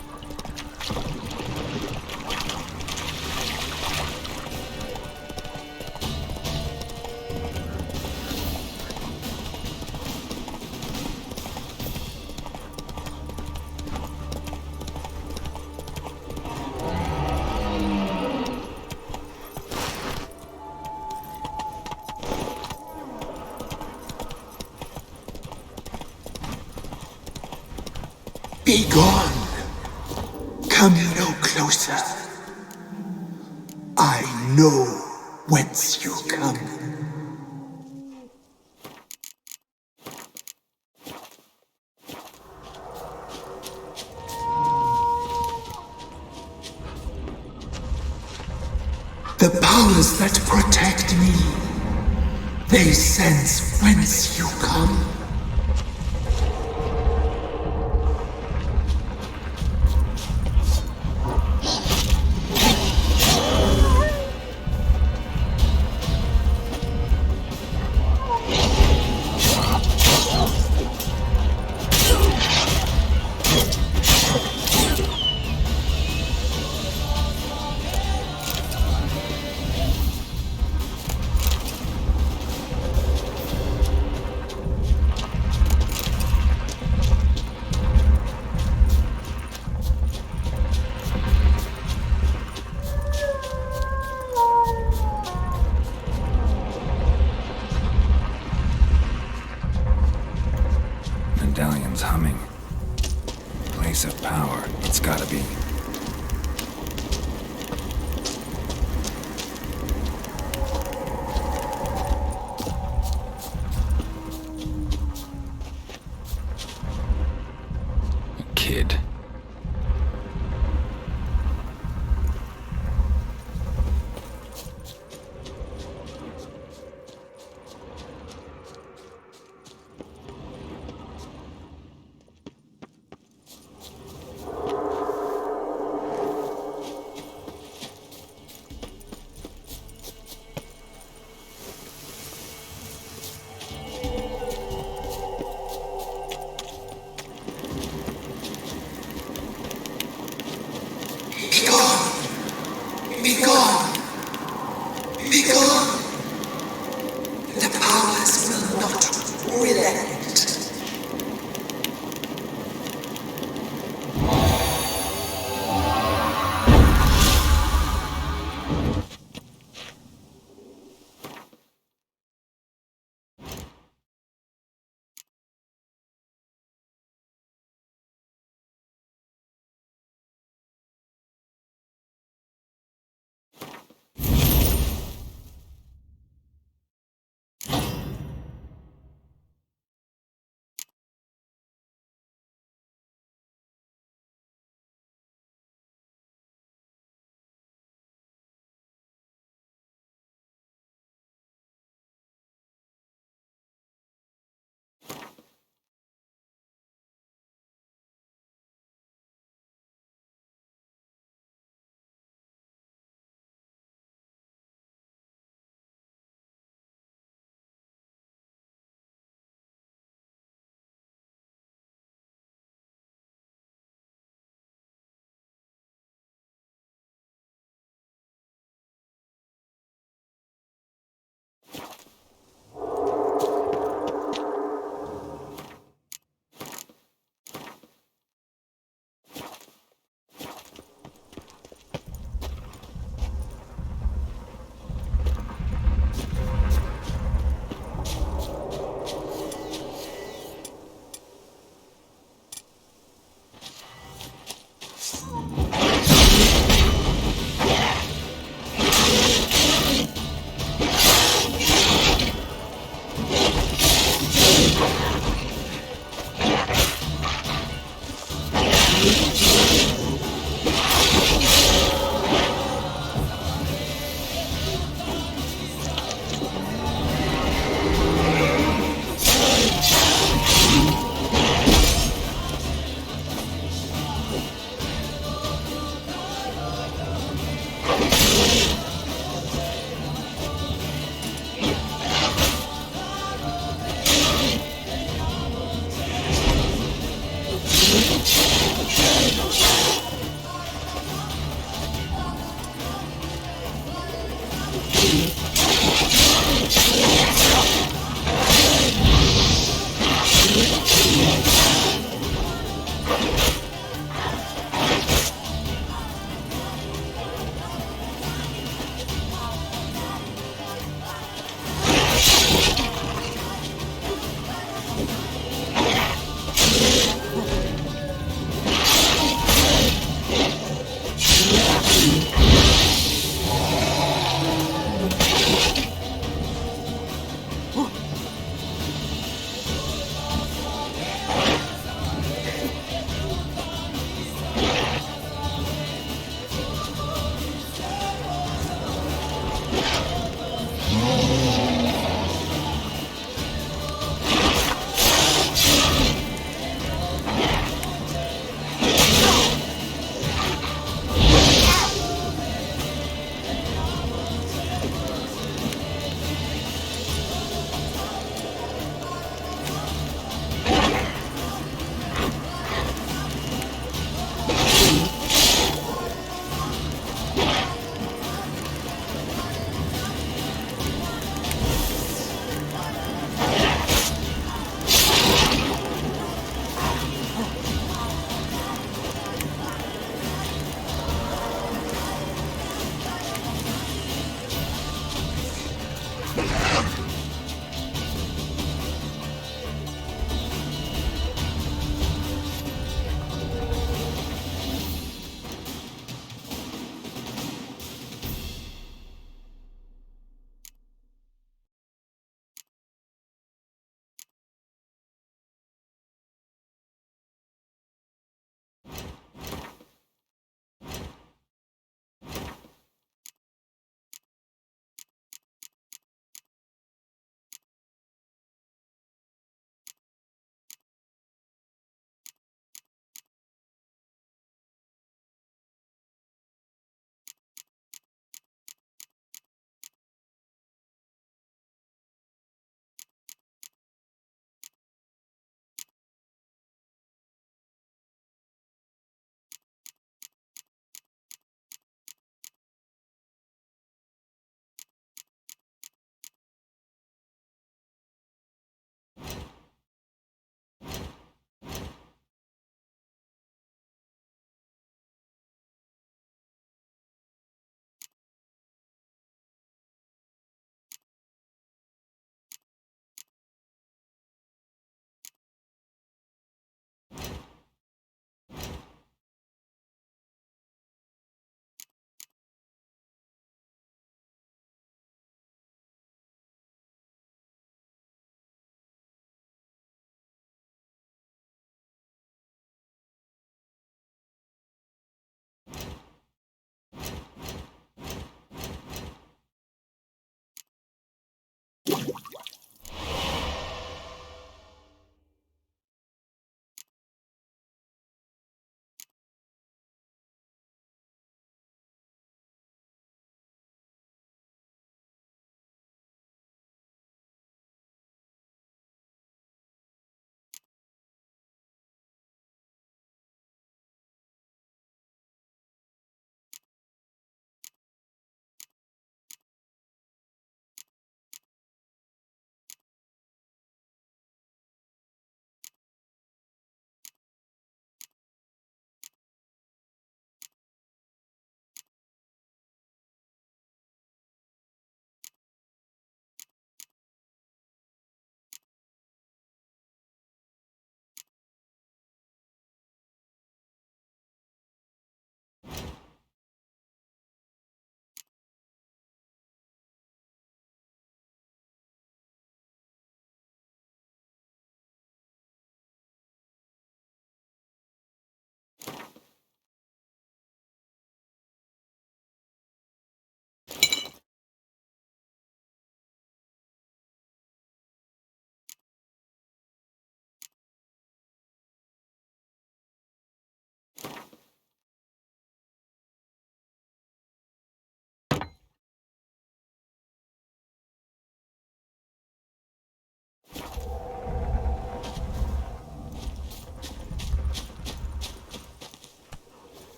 Be gone. Come no closer. I know whence you come. The powers that protect me, they sense whence you come. Medallion's humming. Place of power, it's gotta be. A kid. Be gone! Be gone! The powers will not relent.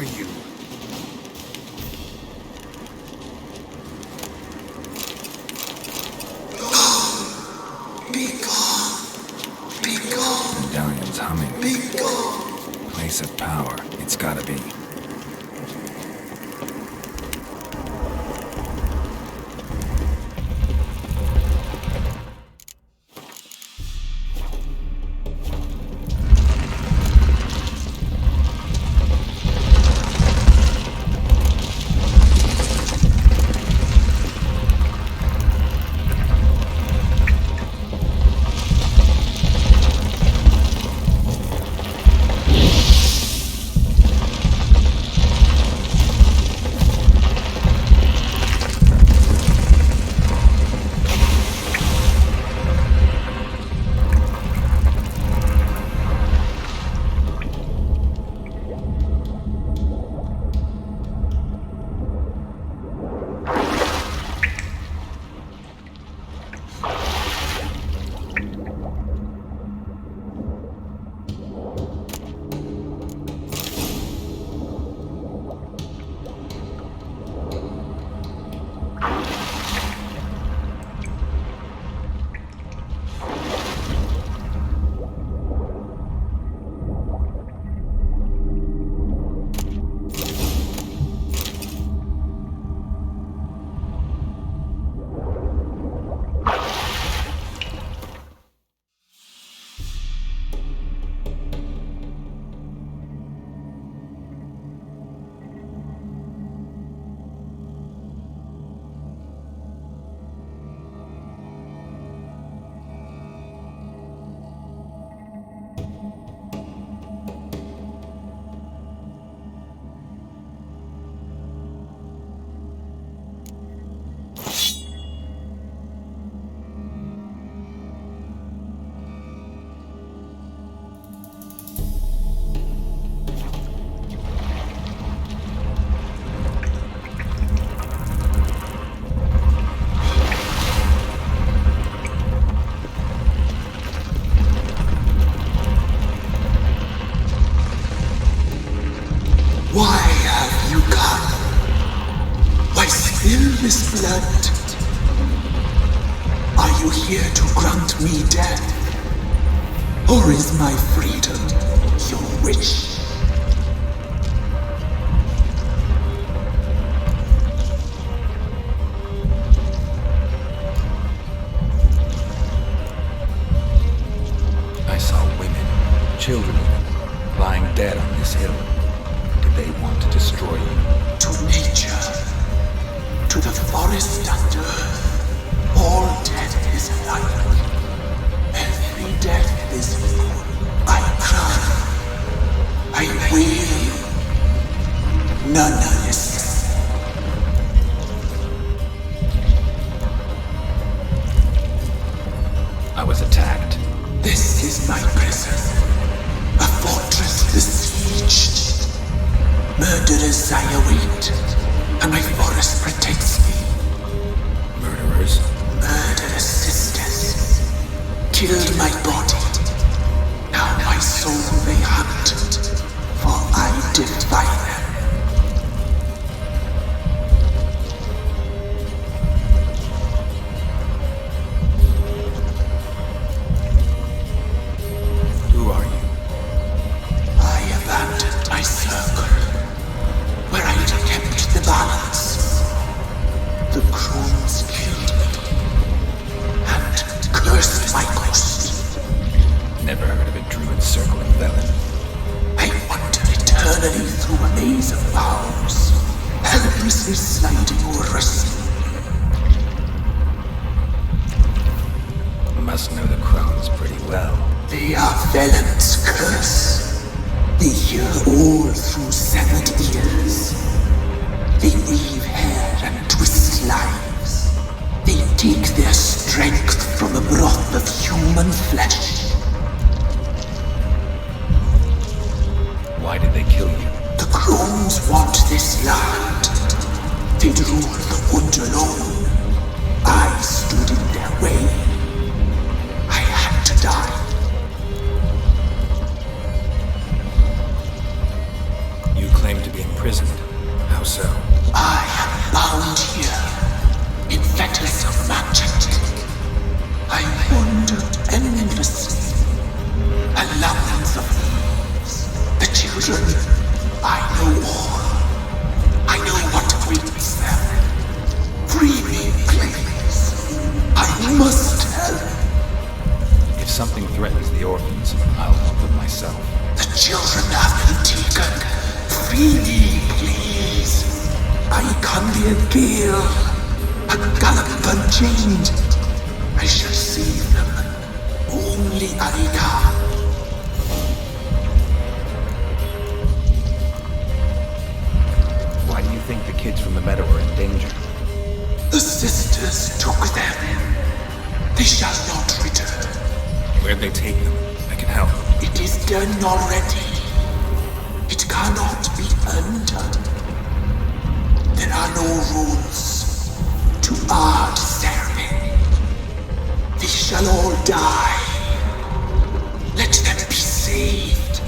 are you? Be gone. Be gone. Medallion's humming. Be gone. Place of power. It's gotta be. Why have you come? Why spill this blood? Are you here to grant me death? Or is my freedom your wish? I saw women, children even, lying dead on this hill. Did they want to destroy you? To nature, to the forest and earth, all death is alike. Every death is full. I cry, I wail, none listens. I was attacked. This is my prison, a fortress besieged. Murderers I await, and my forest protects me. Murderers? Murderous sisters killed my body. Now my soul they hunt, for I defy them. Who are you? I abandoned my circle, where I had kept the balance. The crones killed me, and cursed my ghost. Never heard of a druid circling Velen. I wander eternally through a maze of vows, helplessly sliding over a sea. Must know the crones pretty well. They are Velen's curse. They hear all through severed ears. They weave hair and twist lives. They take their strength from the broth of human flesh. Why did they kill you? The crones want this land. They'd rule the wood alone. I stood in their way. I had to die. You claim to be children. I know all. I know what awaits them. Free me, please. I must help. If something threatens the orphans, I'll help them myself. The children have been taken. Free me, please. I can be a gale, a gallop unchained. I shall save them. Only I can. Why do you think the kids from the meadow are in danger? The sisters took them. They shall not return. Where'd they take them? I can help. It is done already. It cannot be undone. There are no rules to our discerning. They shall all die. Let them be saved.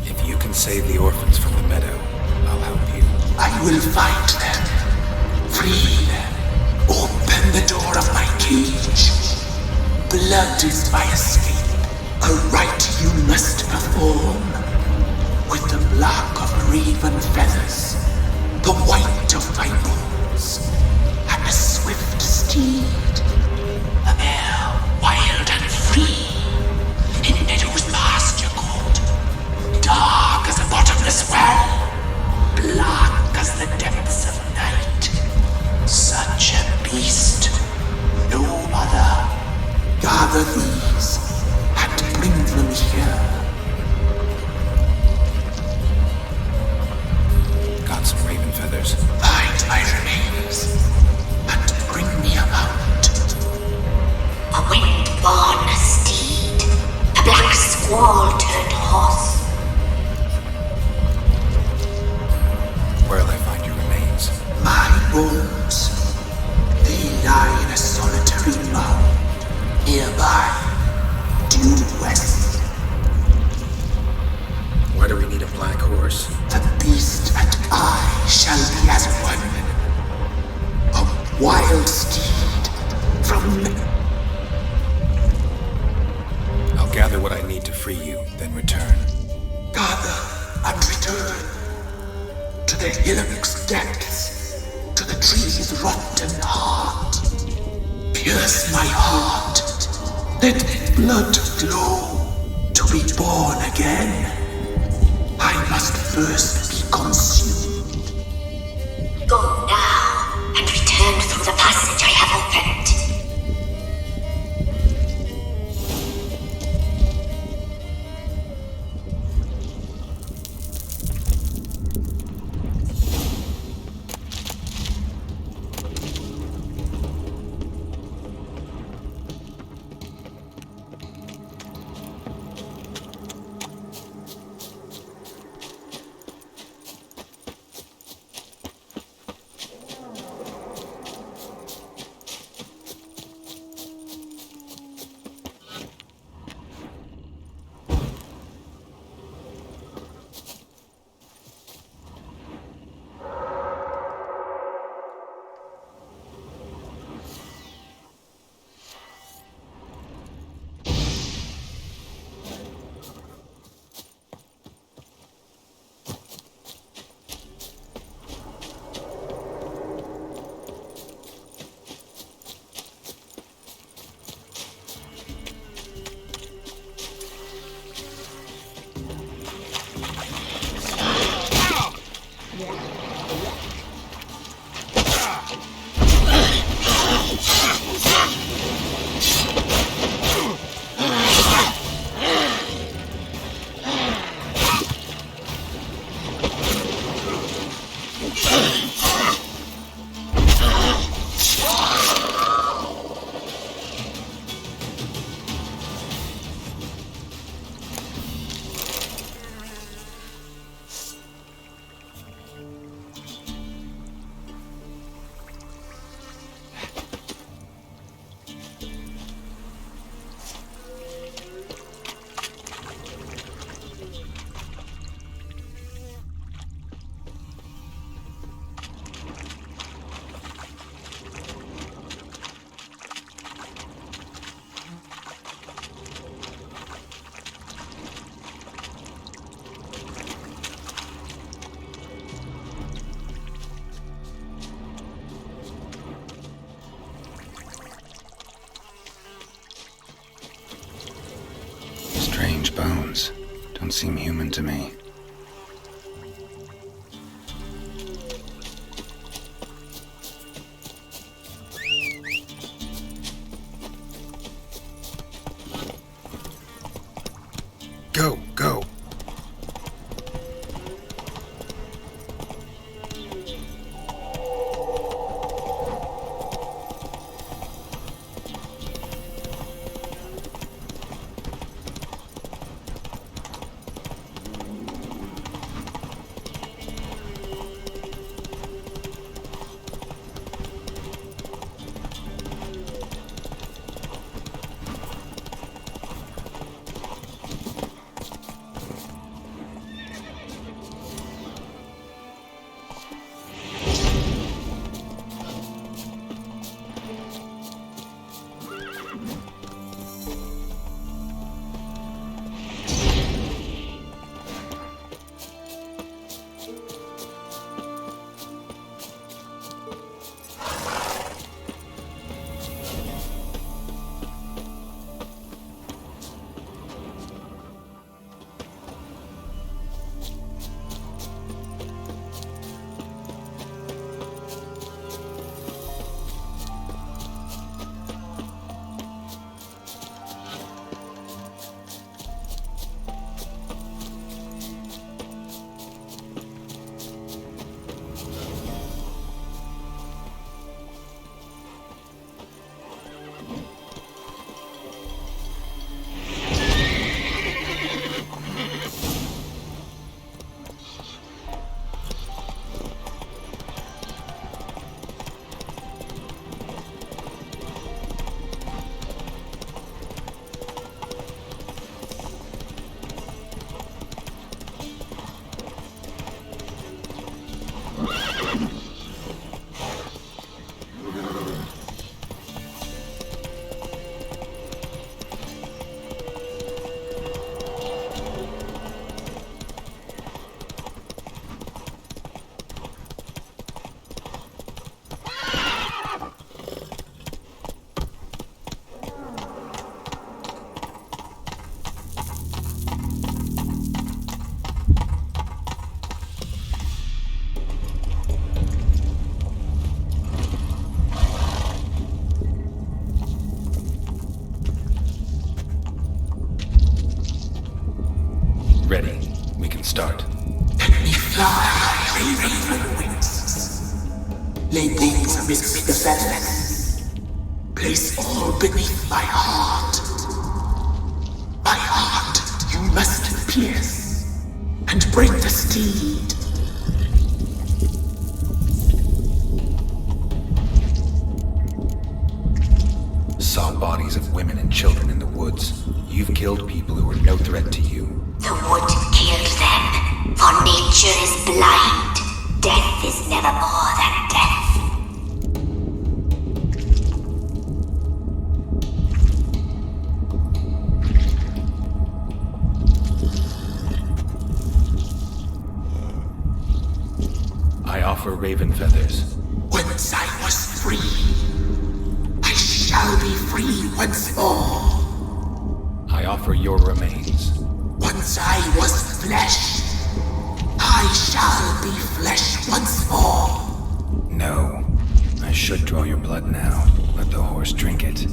If you can save the orphans from the meadow, I'll help you. I will find them. Free them. Open the door of my cage. Blood is my escape. A rite you must perform. With the black of raven feathers, the white of my bones, and a swift steed. A mare wild and free, in meadows pasture cold, dark as a bottomless well, black as the depths of night. Such a beast, no other. Gather these and bring them here. Got some raven feathers. Find my remains and bring me a mount. A wind-born steed, a black squall turned horse. Where'll I find your remains? My bones, they lie in a solitary mound, nearby, due west. Why do we need a black horse? The beast and I shall be as one. A wild steed from... I'll gather what I need to free you, then return. Gather and return. To the hillock's depths, to the tree's rotten heart. Pierce my heart, let blood flow, to be born again. I must first be consumed. Go now, and return through the passage I have opened. Don't seem human to me. Go, go. Ready. We can start. Let me fly, raven wings. Lay things amidst the feathers. Place all beneath my heart. My heart you must pierce, and bring the steed. Saw bodies of women and children in the woods. You've killed people who were no threat to you. The wood killed them, for nature is blind. Death is never more than death. I offer raven feathers. Once I was free, I shall be free once more. I offer your remains. Once I was flesh, I shall be flesh once more. No. I should draw your blood now. Let the horse drink it.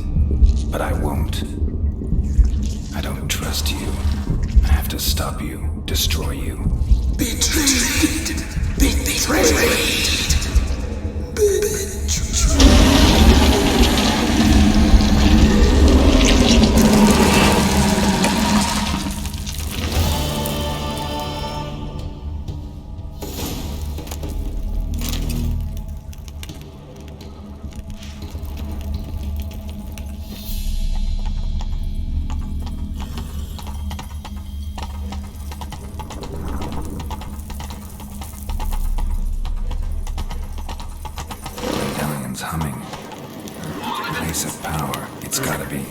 But I won't. I don't trust you. I have to stop you, destroy you. Betrayed! Betrayed! Humming. Place of power. It's gotta be.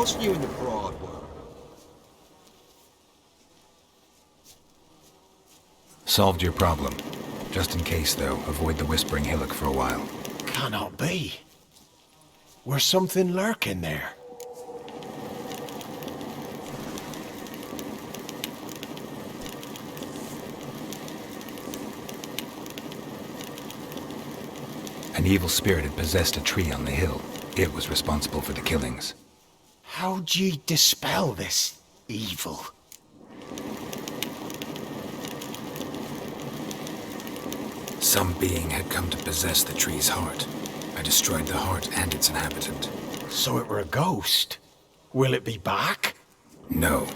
else new in the broad world? Solved your problem. Just in case, though, avoid the Whispering Hillock for a while. Cannot be. Where's something lurking there? An evil spirit had possessed a tree on the hill. It was responsible for the killings. How'd ye dispel this evil? Some being had come to possess the tree's heart. I destroyed the heart and its inhabitant. So it were a ghost. Will it be back? No.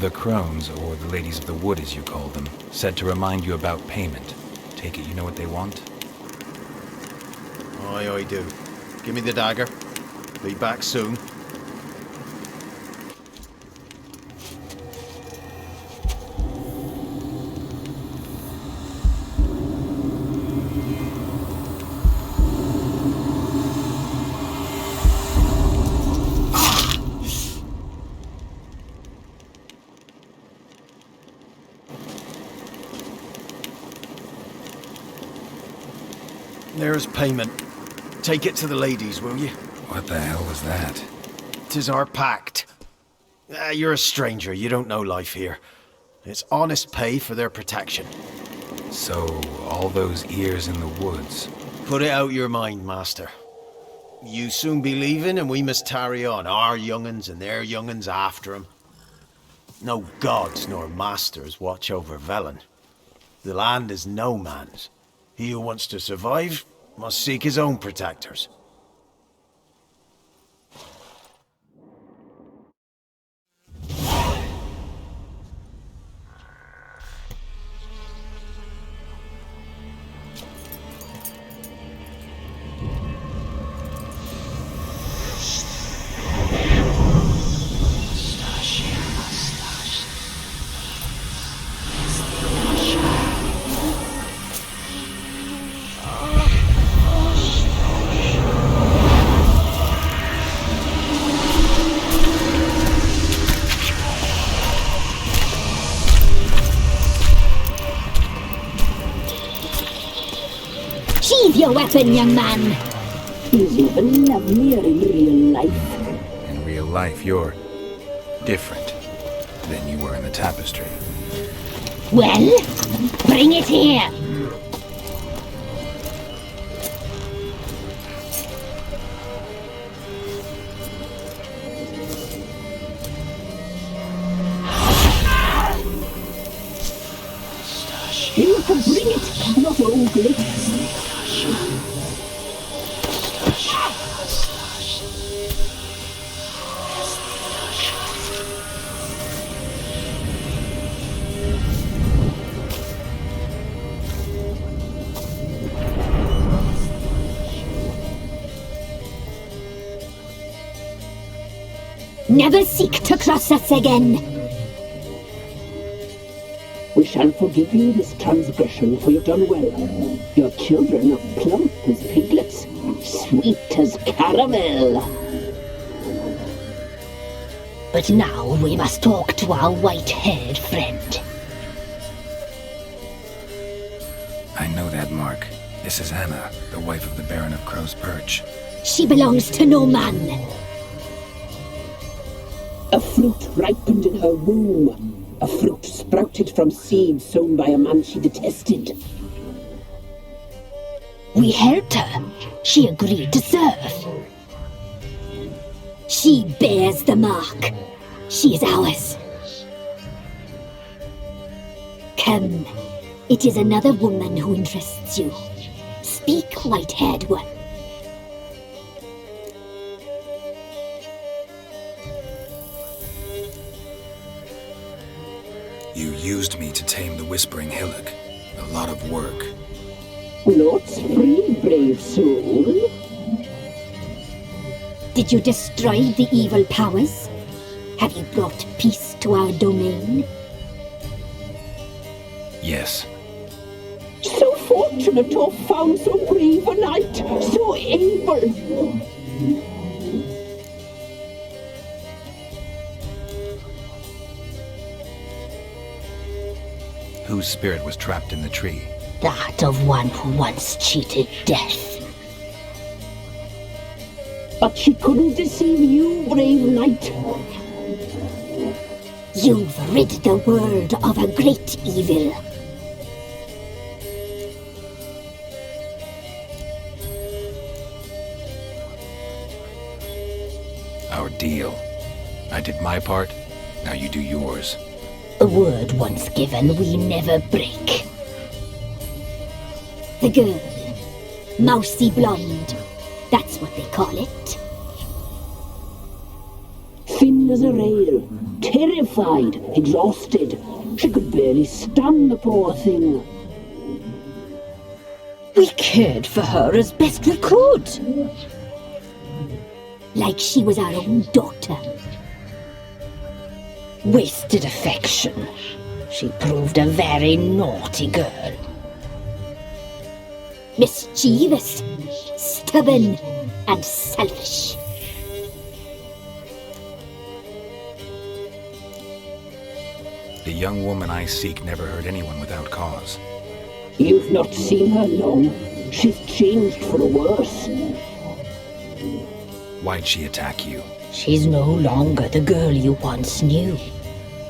The crones, or the ladies of the wood as you call them, said to remind you about payment. Take it you know what they want? Aye, I do. Give me the dagger. Be back soon. There's payment. Take it to the ladies, will you? What the hell was that? 'Tis our pact. You're a stranger, you don't know life here. It's honest pay for their protection. So, all those ears in the woods. Put it out your mind, master. You soon be leaving and we must tarry on, our young'uns and their young'uns after 'em. No gods nor masters watch over Velen. The land is no man's. He who wants to survive must seek his own protectors. Sheathe your weapon, young man. He's even lovelier in real life. In real life, you're different than you were in the tapestry. Well, bring it here. You can bring it, not ogle it. Never seek to cross us again. We shall forgive you this transgression, for you've done well. Your children are plump as piglets, sweet as caramel. But now we must talk to our white-haired friend. I know that mark. This is Anna, the wife of the Baron of Crow's Perch. She belongs to no man. A fruit ripened in her womb. A fruit sprouted from seeds sown by a man she detested. We helped her. She agreed to serve. She bears the mark. She is ours. Come. It is another woman who interests you. Speak, white-haired one. You used me to tame the Whispering Hillock. A lot of work. Lord's free, brave soul. Did you destroy the evil powers? Have you brought peace to our domain? Yes. So fortunate to have found so brave a knight, so able. Whose spirit was trapped in the tree? That of one who once cheated death. But she couldn't deceive you, brave knight. You've rid the world of a great evil. Our deal. I did my part, now you do yours. A word once given, we never break. The girl, Mousy Blonde, that's what they call it. Thin as a rail, terrified, exhausted. She could barely stand, the poor thing. We cared for her as best we could. Like she was our own daughter. Wasted affection. She proved a very naughty girl. Mischievous, stubborn, and selfish. The young woman I seek never hurt anyone without cause. You've not seen her long. She's changed for the worse. Why'd she attack you? She's no longer the girl you once knew.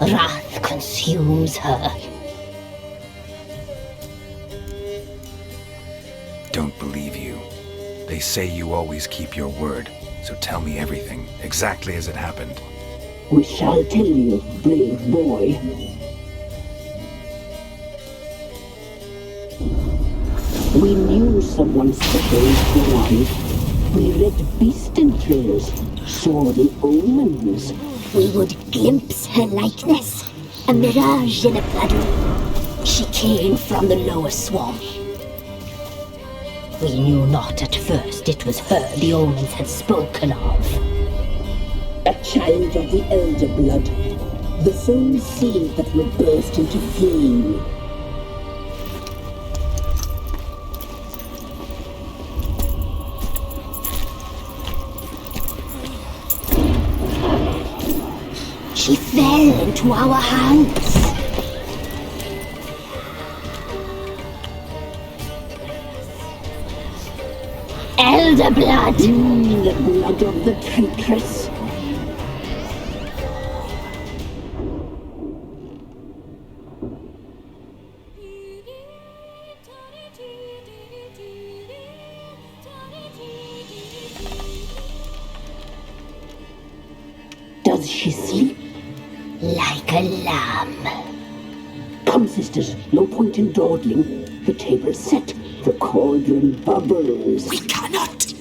Wrath consumes her. Don't believe you. They say you always keep your word, so tell me everything, exactly as it happened. We shall tell you, brave boy. We knew someone special was alive. We read beast entrails, saw the omens. We would glimpse her likeness, a mirage in a puddle. She came from the lower swamp. We knew not at first it was her the omens had spoken of. A child of the elder blood, the soul seed that will burst into flame. She fell into our hands. Elder blood! The blood of the traitress. Does she sleep? Like a lamb. Come, sisters, no point in dawdling. The table's set, the cauldron bubbles. We cannot!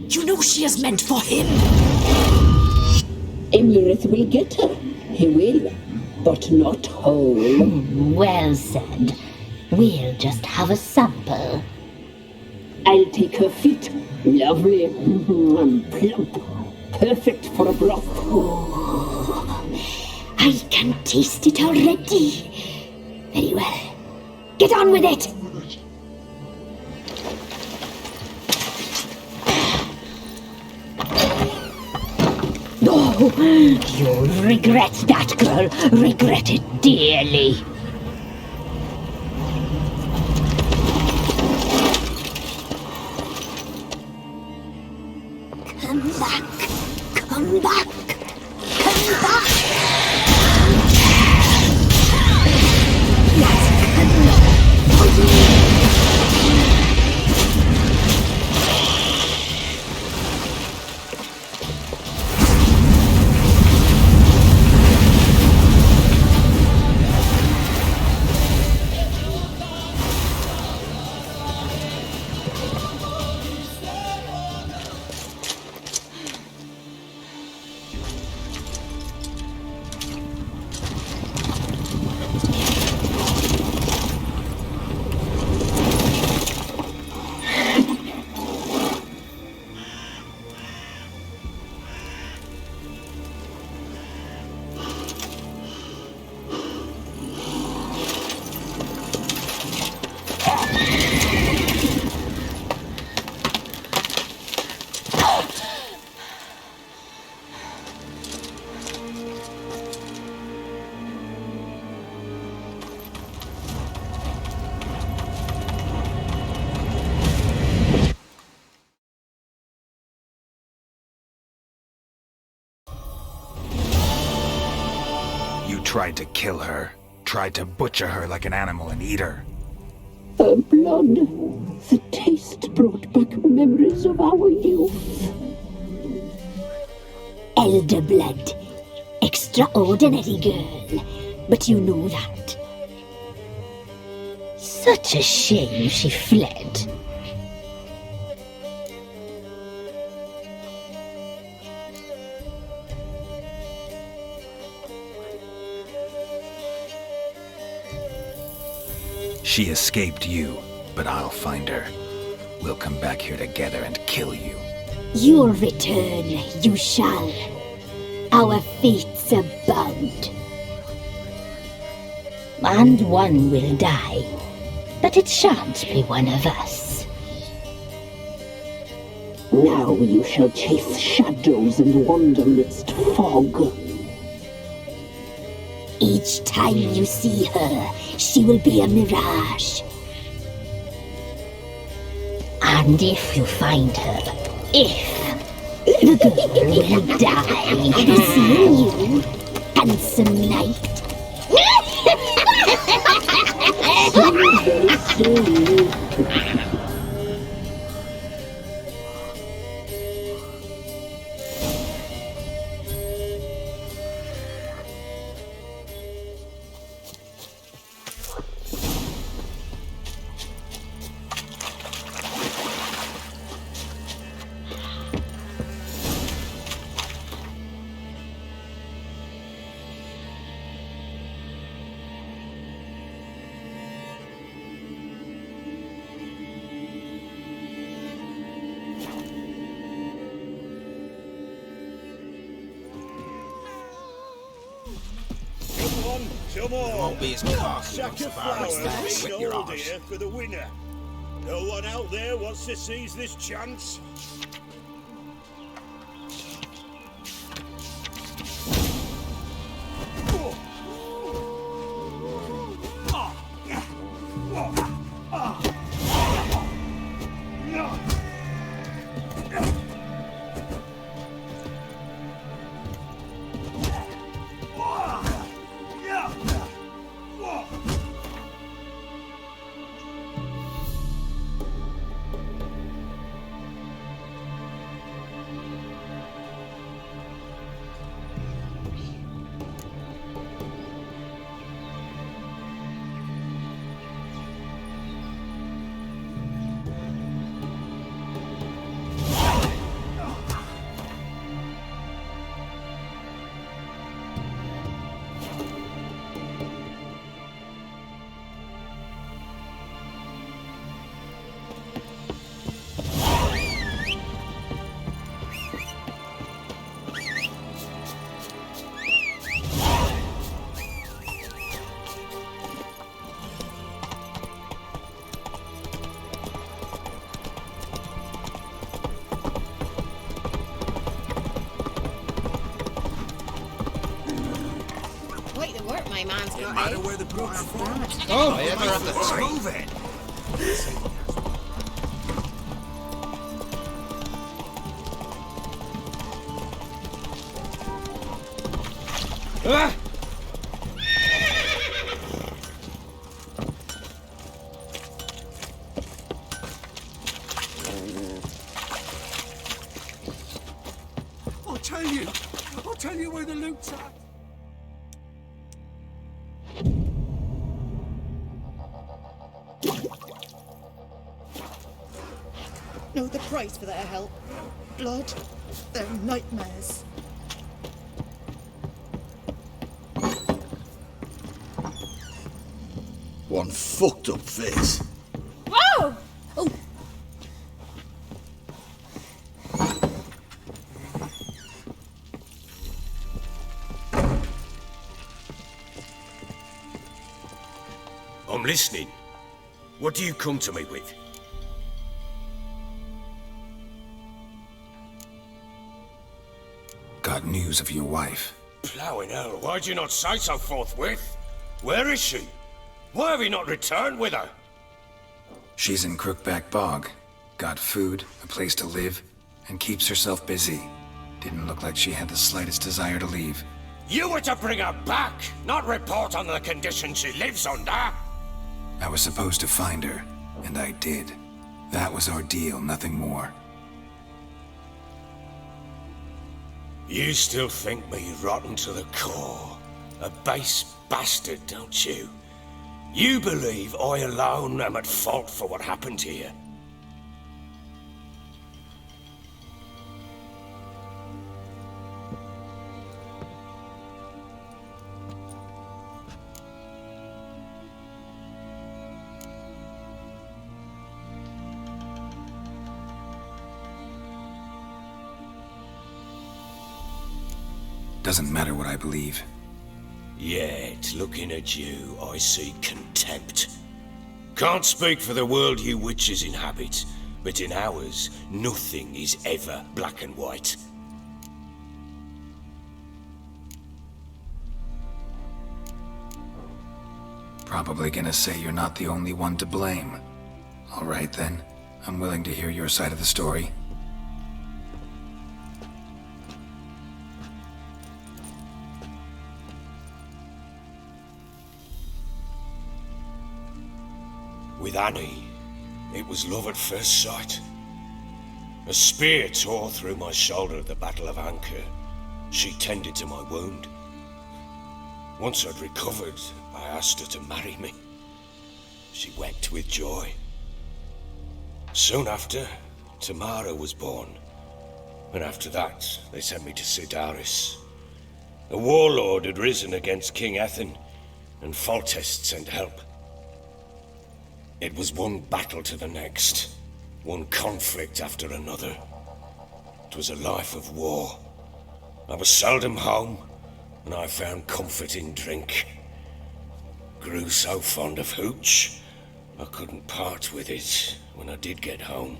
You know she is meant for him! Emlyrith will get her. He will, but not whole. Well said. We'll just have a sample. I'll take her feet. Lovely and plump. Perfect for a broth. I can taste it already. Very well. Get on with it! Oh, you'll regret that, girl. Regret it dearly. Come back. Come back. Come back. tried to kill her. Tried to butcher her like an animal and eat her. Her blood. The taste brought back memories of our youth. Elder blood. Extraordinary girl. But you know that. Such a shame she fled. She escaped you, but I'll find her. We'll come back here together and kill you. You'll return, you shall. Our fates are bound. And one will die, but it shan't be one of us. Now you shall chase shadows and wander midst fog. Each time you see her, she will be a mirage. And if you find her, the girl will die. Seeing you, handsome knight. Come on! Won't be as cocky Sack as of far as flowers that being with your old arse. here for the winner. No one out there wants to seize this chance. My man's got matter where the books from. Oh, I ever have to move it. Ah! I'll tell you where the loot's at. Know the price for their help. Blood. They're nightmares. One fucked up face. Whoa! Oh. I'm listening. What do you come to me with? Got news of your wife. Plowing hell, why'd you not say so forthwith? Where is she? Why have you not returned with her? She's in Crookback Bog. Got food, a place to live, and keeps herself busy. Didn't look like she had the slightest desire to leave. You were to bring her back, not report on the conditions she lives under. I was supposed to find her, and I did. That was our deal, nothing more. You still think me rotten to the core. A base bastard, don't you? You believe I alone am at fault for what happened here. Doesn't matter what I believe. Yet, looking at you, I see contempt. Can't speak for the world you witches inhabit, but in ours, nothing is ever black and white. Probably gonna say you're not the only one to blame. All right then, I'm willing to hear your side of the story. With Annie, it was love at first sight. A spear tore through my shoulder at the Battle of Anchor. She tended to my wound. Once I'd recovered, I asked her to marry me. She wept with joy. Soon after, Tamara was born. And after that, they sent me to Sidaris. A warlord had risen against King Ethan, and Foltest sent help. It was one battle to the next, one conflict after another. It was a life of war. I was seldom home, and I found comfort in drink. Grew so fond of hooch, I couldn't part with it when I did get home.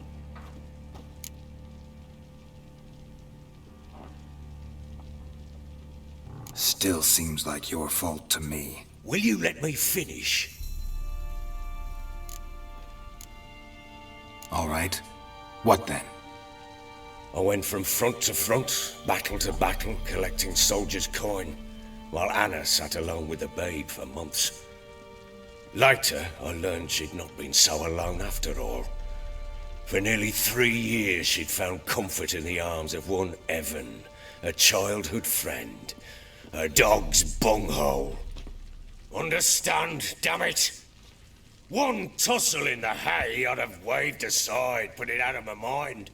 Still seems like your fault to me. Will you let me finish? All right. What then? I went from front to front, battle to battle, collecting soldiers' coin, while Anna sat alone with the babe for months. Later, I learned she'd not been so alone after all. For nearly 3 years, she'd found comfort in the arms of one Evan, a childhood friend, a dog's bunghole. Understand, damn it? One tussle in the hay I'd have waved aside, put it out of my mind.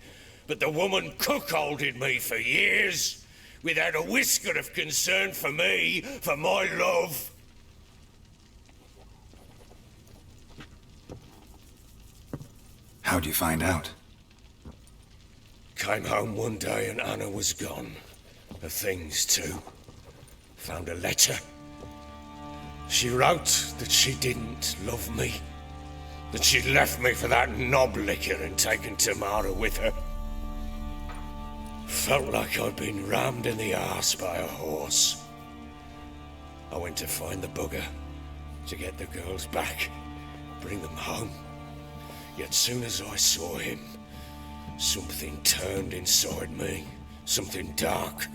But the woman cuckolded me for years, without a whisker of concern for me, for my love. How'd you find out? Came home one day and Anna was gone. Her things too. Found a letter. She wrote that she didn't love me. That she'd left me for that knob licker and taken Tamara with her. Felt like I'd been rammed in the arse by a horse. I went to find the bugger, to get the girls back, bring them home. Yet soon as I saw him, something turned inside me, something dark.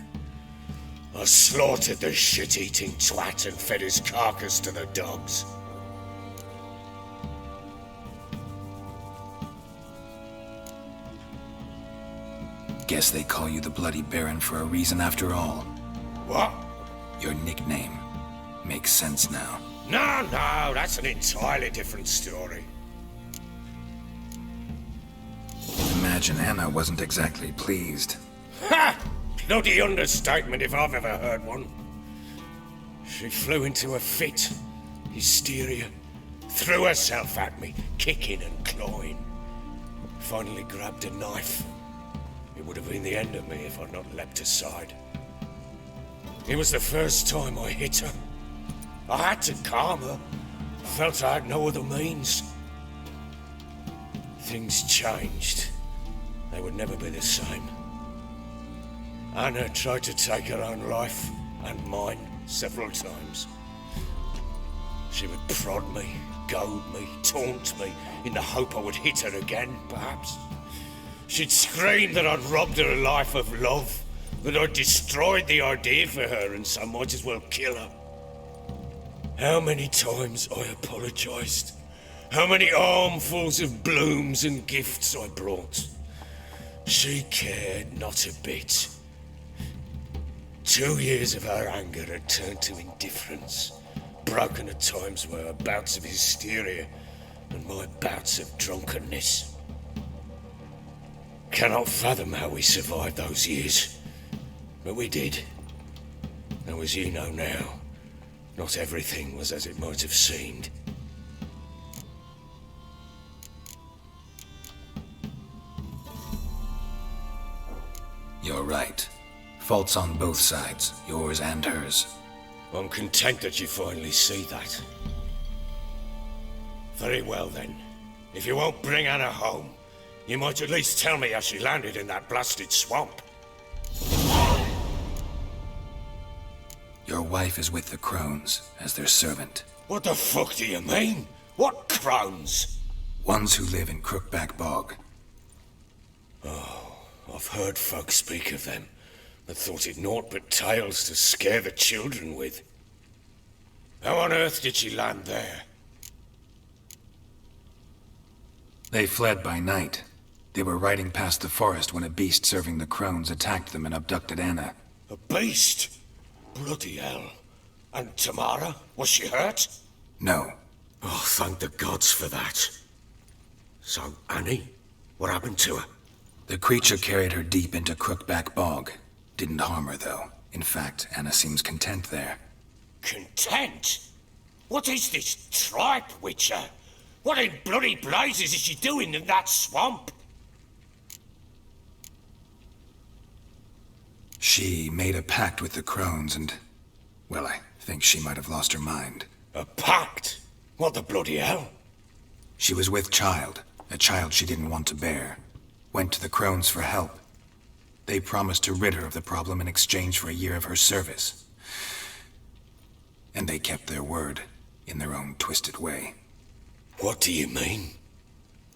I slaughtered the shit-eating twat and fed his carcass to the dogs. Guess they call you the Bloody Baron for a reason after all. What? Your nickname. Makes sense now. No, that's an entirely different story. Imagine Anna wasn't exactly pleased. Ha! Bloody understatement if I've ever heard one. She flew into a fit, hysteria, threw herself at me, kicking and clawing. Finally grabbed a knife. It would have been the end of me if I'd not leapt aside. It was the first time I hit her. I had to calm her. Felt I had no other means. Things changed. They would never be the same. Anna tried to take her own life, and mine, several times. She would prod me, goad me, taunt me, in the hope I would hit her again, perhaps. She'd scream that I'd robbed her life of love, that I destroyed the idea for her and so might as well kill her. How many times I apologized. How many armfuls of blooms and gifts I brought. She cared not a bit. 2 years of her anger had turned to indifference, broken at times by her bouts of hysteria and my bouts of drunkenness. Cannot fathom how we survived those years, but we did. Though as you know now, not everything was as it might have seemed. You're right. Faults on both sides, yours and hers. I'm content that you finally see that. Very well then. If you won't bring Anna home, you might at least tell me how she landed in that blasted swamp. Your wife is with the crones, as their servant. What the fuck do you mean? What crones? Ones who live in Crookback Bog. Oh, I've heard folk speak of them, but thought it naught but tales to scare the children with. How on earth did she land there? They fled by night. They were riding past the forest when a beast serving the crones attacked them and abducted Anna. A beast? Bloody hell. And Tamara? Was she hurt? No. Oh, thank the gods for that. So, Annie? What happened to her? The creature carried her deep into Crookback Bog. Didn't harm her, though. In fact, Anna seems content there. Content? What is this tripe, Witcher? What in bloody blazes is she doing in that swamp? She made a pact with the crones and... well, I think she might have lost her mind. A pact? What the bloody hell? She was with child, a child she didn't want to bear. Went to the crones for help. They promised to rid her of the problem in exchange for a year of her service. And they kept their word, in their own twisted way. What do you mean?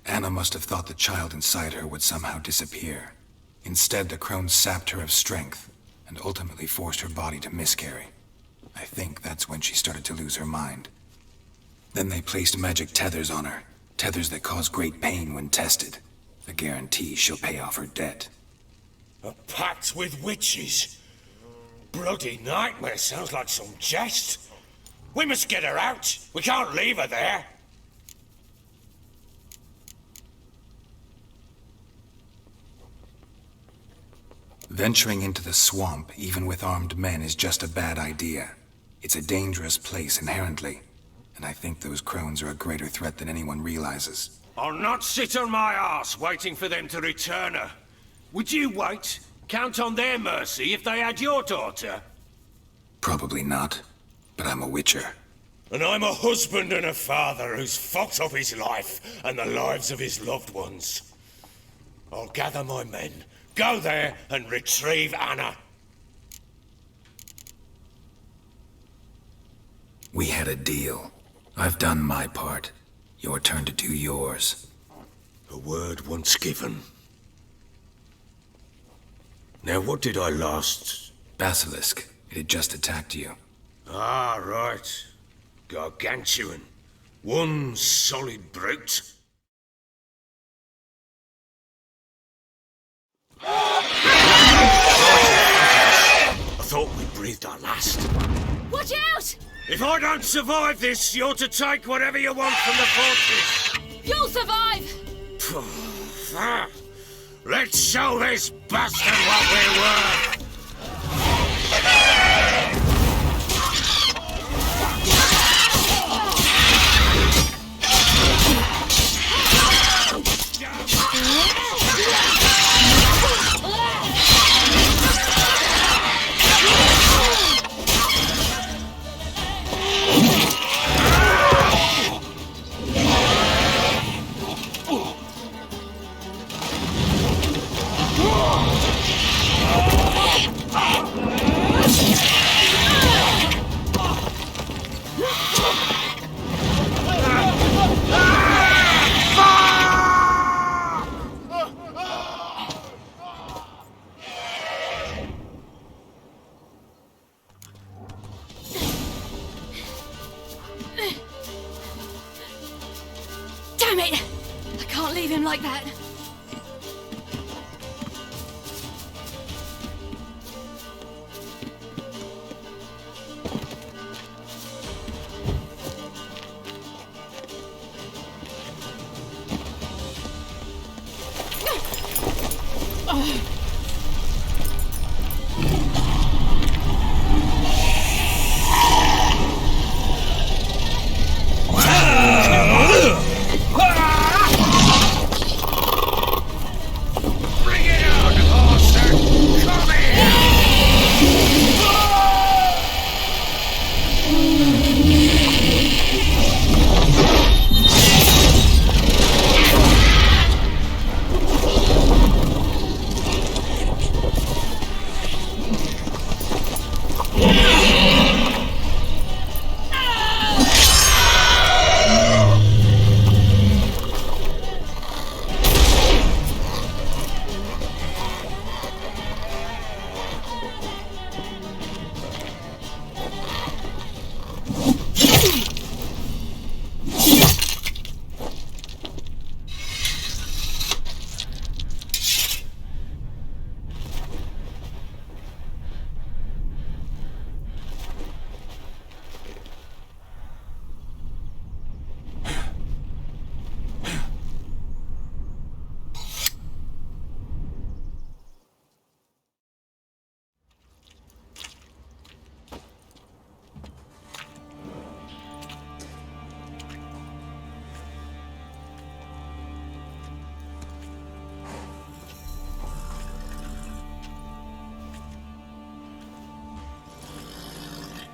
Anna must have thought the child inside her would somehow disappear. Instead, the crones sapped her of strength, and ultimately forced her body to miscarry. I think that's when she started to lose her mind. Then they placed magic tethers on her, tethers that cause great pain when tested. A guarantee she'll pay off her debt. A pact with witches? Bloody nightmare, sounds like some jest. We must get her out. We can't leave her there. Venturing into the swamp, even with armed men, is just a bad idea. It's a dangerous place inherently, and I think those crones are a greater threat than anyone realizes. I'll not sit on my arse waiting for them to return her. Would you wait? Count on their mercy if they had your daughter? Probably not, but I'm a witcher. And I'm a husband and a father who's fucked up his life and the lives of his loved ones. I'll gather my men, go there and retrieve Anna. We had a deal. I've done my part. Your turn to do yours. A word once given. Now what did I last... Basilisk. It had just attacked you. Ah, right. Gargantuan. One solid brute. I thought we breathed our last. Watch out! If I don't survive this, you're to take whatever you want from the fortress. You'll survive! Let's show this bastard what we're worth! like that.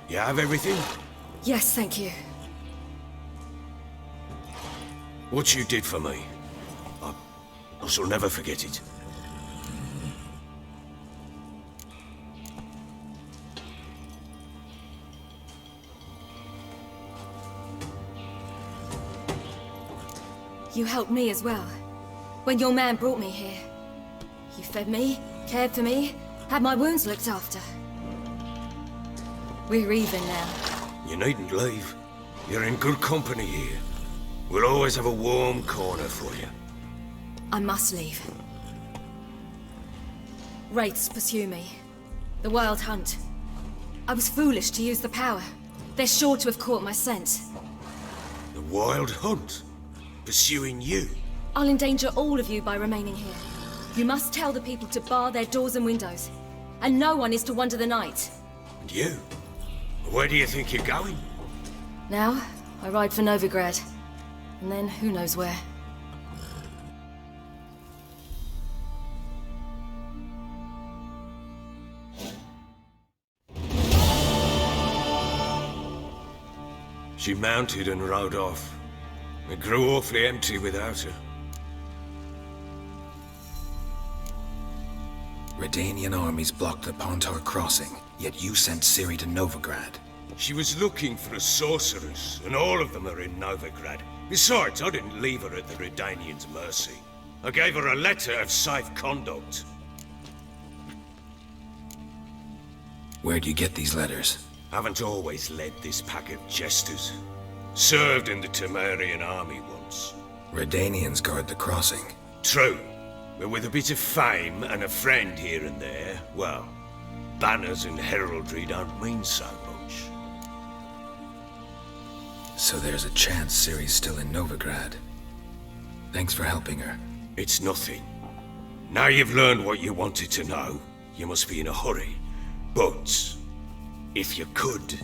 You have everything? Yes, thank you. What you did for me, I shall never forget it. You helped me as well. When your man brought me here. You fed me, cared for me, had my wounds looked after. We're even now. You needn't leave. You're in good company here. We'll always have a warm corner for you. I must leave. Wraiths pursue me. The Wild Hunt. I was foolish to use the power. They're sure to have caught my scent. The Wild Hunt? Pursuing you? I'll endanger all of you by remaining here. You must tell the people to bar their doors and windows. And no one is to wander the night. And you? Where do you think you're going? Now, I ride for Novigrad. And then, who knows where. She mounted and rode off. It grew awfully empty without her. Redanian armies blocked the Pontar crossing, yet you sent Ciri to Novigrad. She was looking for a sorceress, and all of them are in Novigrad. Besides, I didn't leave her at the Redanians' mercy. I gave her a letter of safe conduct. Where'd you get these letters? Haven't always led this pack of jesters. Served in the Temerian army once. Redanians guard the crossing. True, but with a bit of fame and a friend here and there, well, banners and heraldry don't mean so much. So there's a chance Ciri's still in Novigrad. Thanks for helping her. It's nothing. Now you've learned what you wanted to know, you must be in a hurry. But, if you could...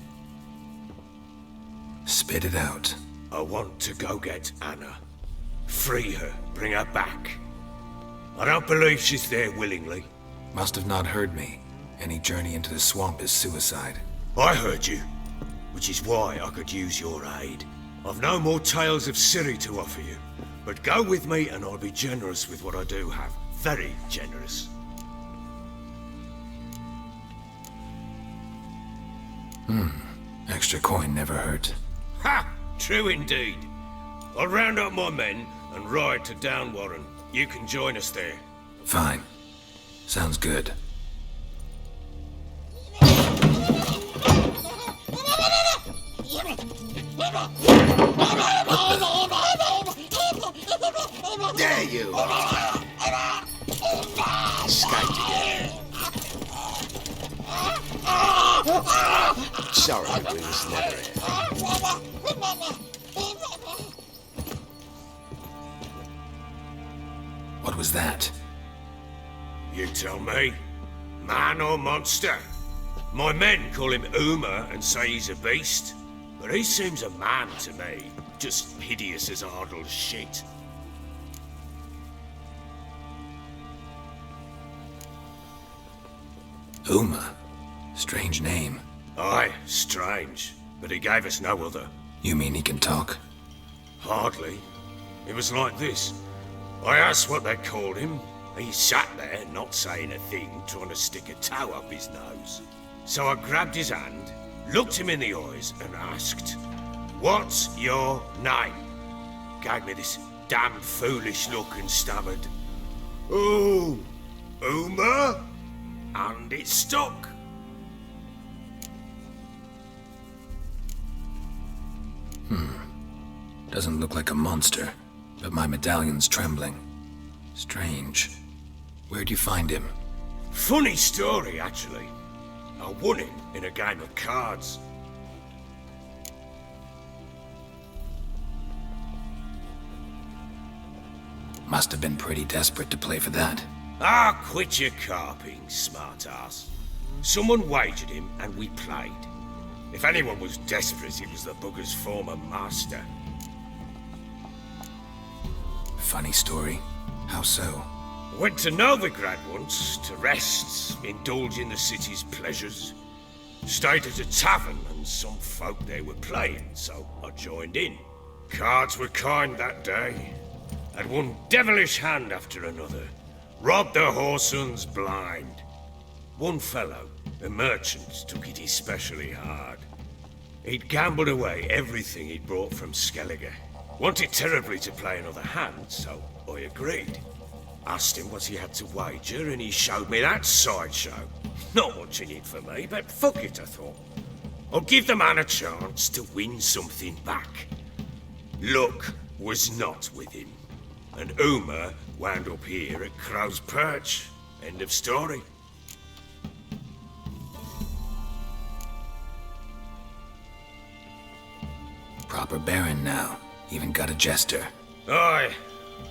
Spit it out. I want to go get Anna. Free her, bring her back. I don't believe she's there willingly. Must have not heard me. Any journey into the swamp is suicide. I heard you, which is why I could use your aid. I've no more tales of Ciri to offer you, but go with me and I'll be generous with what I do have. Very generous. Extra coin never hurt. Ha! True indeed. I'll round up my men and ride to Downwarren. You can join us there. Fine. Sounds good. There you sorry we was never here. What was that? You tell me. Man or monster? My men call him Uma and say he's a beast. But he seems a man to me. Just hideous as Ardle's shit. Uma? Strange name. Aye, strange. But he gave us no other. You mean he can talk? Hardly. It was like this. I asked what they called him. He sat there, not saying a thing, trying to stick a toe up his nose. So I grabbed his hand, looked him in the eyes, and asked, "What's your name?" Gave me this damn foolish look and stammered, "Oh, Uma?" And it stuck. Doesn't look like a monster, but my medallion's trembling. Strange. Where'd you find him? Funny story, actually. I won him in a game of cards. Must have been pretty desperate to play for that. Ah, quit your carping, smartass. Someone wagered him and we played. If anyone was desperate, it was the bugger's former master. Funny story. How so? Went to Novigrad once to rest, indulge in the city's pleasures. Stayed at a tavern and some folk there were playing, so I joined in. Cards were kind that day. Had one devilish hand after another. Robbed the whoresun's blind. One fellow, a merchant, took it especially hard. He'd gambled away everything he'd brought from Skellige. Wanted terribly to play another hand, so I agreed. Asked him what he had to wager, and he showed me that sideshow. Not much in it for me, but fuck it, I thought. I'll give the man a chance to win something back. Luck was not with him, and Uma wound up here at Crow's Perch. End of story. Proper baron now. Even got a jester. Aye,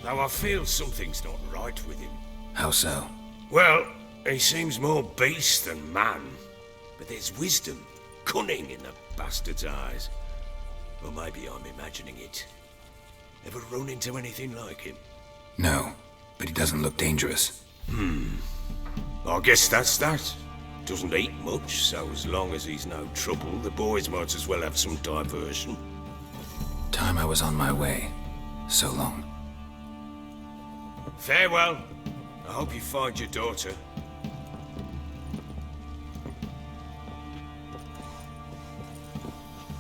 though I feel something's not right with him. How so? Well, he seems more beast than man. But there's wisdom, cunning in the bastard's eyes. Or maybe I'm imagining it. Ever run into anything like him? No, but he doesn't look dangerous. I guess that's that. Doesn't eat much, so as long as he's no trouble, the boys might as well have some diversion. Time I was on my way. So long. Farewell. I hope you find your daughter.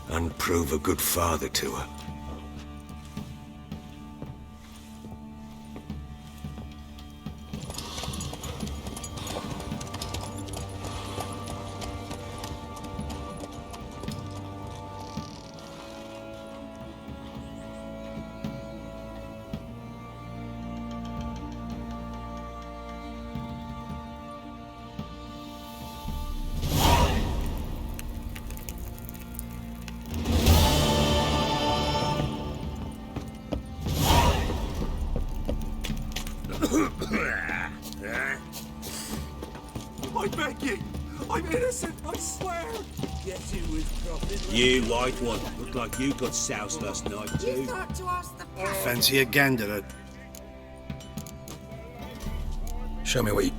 And prove a good father to her. I beg you! I'm innocent, I swear! Guess who was profit? You, white one. Looked like you got soused last night, too. You thought to ask the Fancy a gander? Show me what you...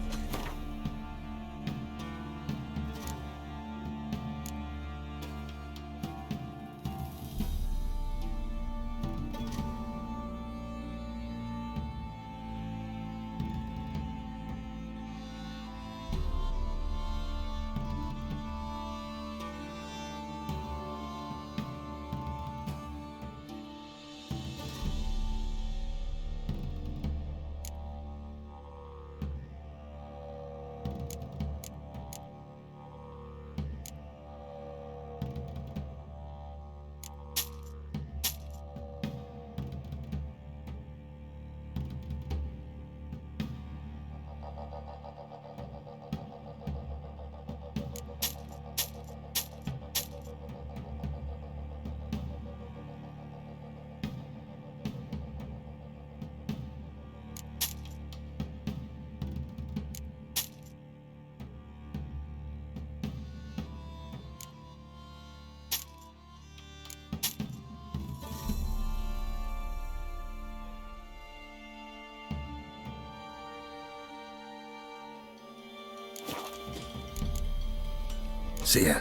See ya.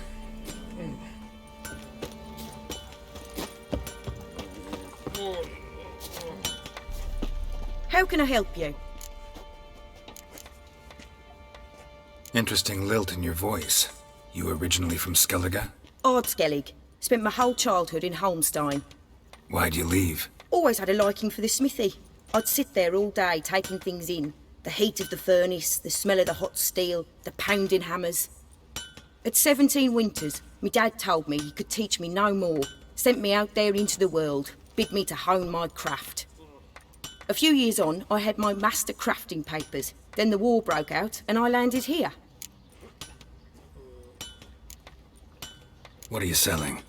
How can I help you? Interesting lilt in your voice. You originally from Skellige? Ardskellig. Spent my whole childhood in Holmstein. Why'd you leave? Always had a liking for the smithy. I'd sit there all day taking things in. The heat of the furnace, the smell of the hot steel, the pounding hammers. At 17 winters, my dad told me he could teach me no more. Sent me out there into the world, bid me to hone my craft. A few years on, I had my master crafting papers. Then the war broke out and I landed here. What are you selling?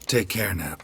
Take care now.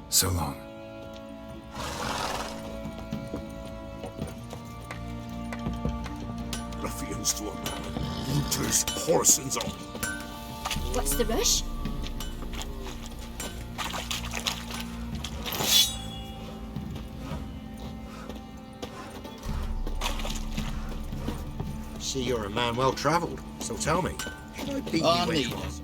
So long. Ruffians to a man. Looters, horsens on. What's the rush? See, you're a man well travelled, so tell me, should I beat you when you was?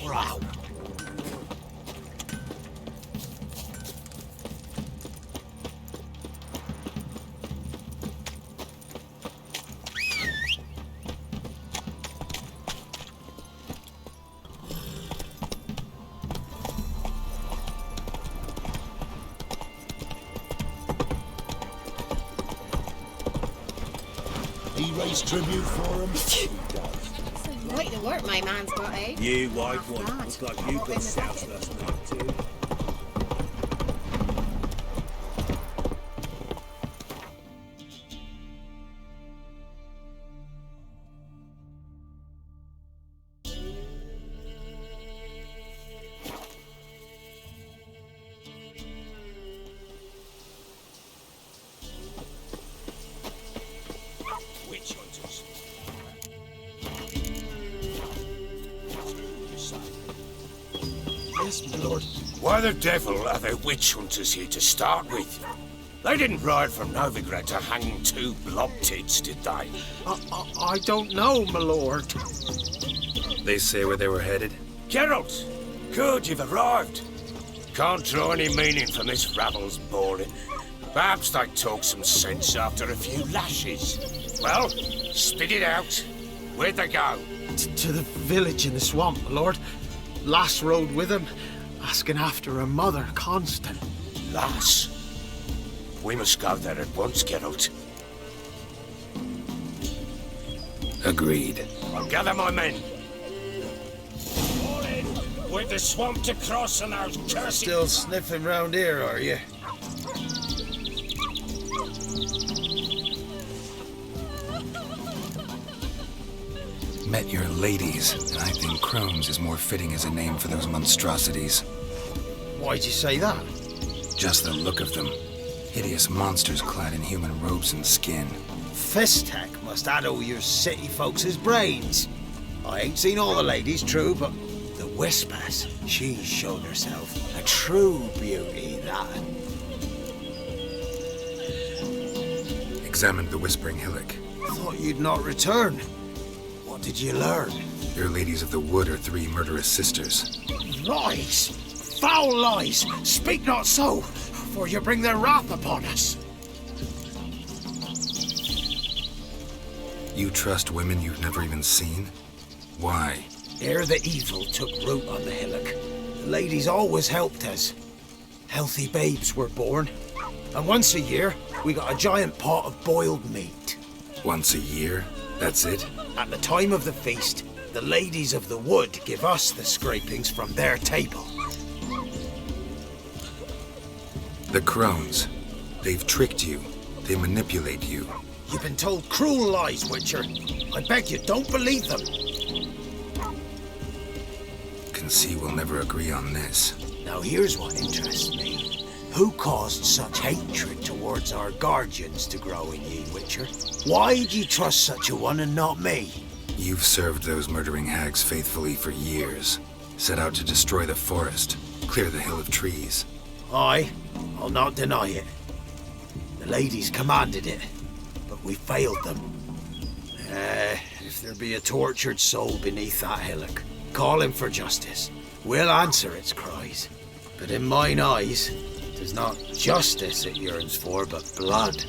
Wow. He raised tribute for him. Right to work my man's got, eh? You white one. Looks like you got soused last night too. Witch hunters. Yes, my lord. Why the devil are there witch hunters here to start with? They didn't ride from Novigrad to hang two blob tits, did they? I don't know, my lord. They say where they were headed? Geralt! Good, you've arrived. Can't draw any meaning from this rabble's bawling. Perhaps they talk some sense after a few lashes. Well, spit it out. Where'd they go? To the village in the swamp, my lord. Lass rode with him, asking after her mother, Constant. Lass? We must go there at once, Geralt. Agreed. I'll gather my men. With the swamp to cross and our cursing... Still sniffing round here, are you? Met your ladies, and I think Crones is more fitting as a name for those monstrosities. Why'd you say that? Just the look of them. Hideous monsters clad in human robes and skin. Fistek must addle your city folks' brains. I ain't seen all the ladies, true, but the Whispers, she's shown herself a true beauty, that. Examined the Whispering Hillock. Thought you'd not return. What did you learn? Your ladies of the wood are 3 murderous sisters. Lies! Foul lies! Speak not so, for you bring their wrath upon us. You trust women you've never even seen? Why? Ere the evil took root on the hillock, the ladies always helped us. Healthy babes were born. And once a year, we got a giant pot of boiled meat. Once a year? That's it? At the time of the feast, the ladies of the wood give us the scrapings from their table. The Crones. They've tricked you. They manipulate you. You've been told cruel lies, Witcher. I beg you, don't believe them. Can see we'll never agree on this. Now here's what interests me. Who caused such hatred towards our guardians to grow in ye, Witcher? Why'd you trust such a one and not me? You've served those murdering hags faithfully for years. Set out to destroy the forest, clear the hill of trees. Aye, I'll not deny it. The ladies commanded it, but we failed them. If there be a tortured soul beneath that hillock, calling for justice, we'll answer its cries. But in mine eyes, 'tis not justice it yearns for, but blood.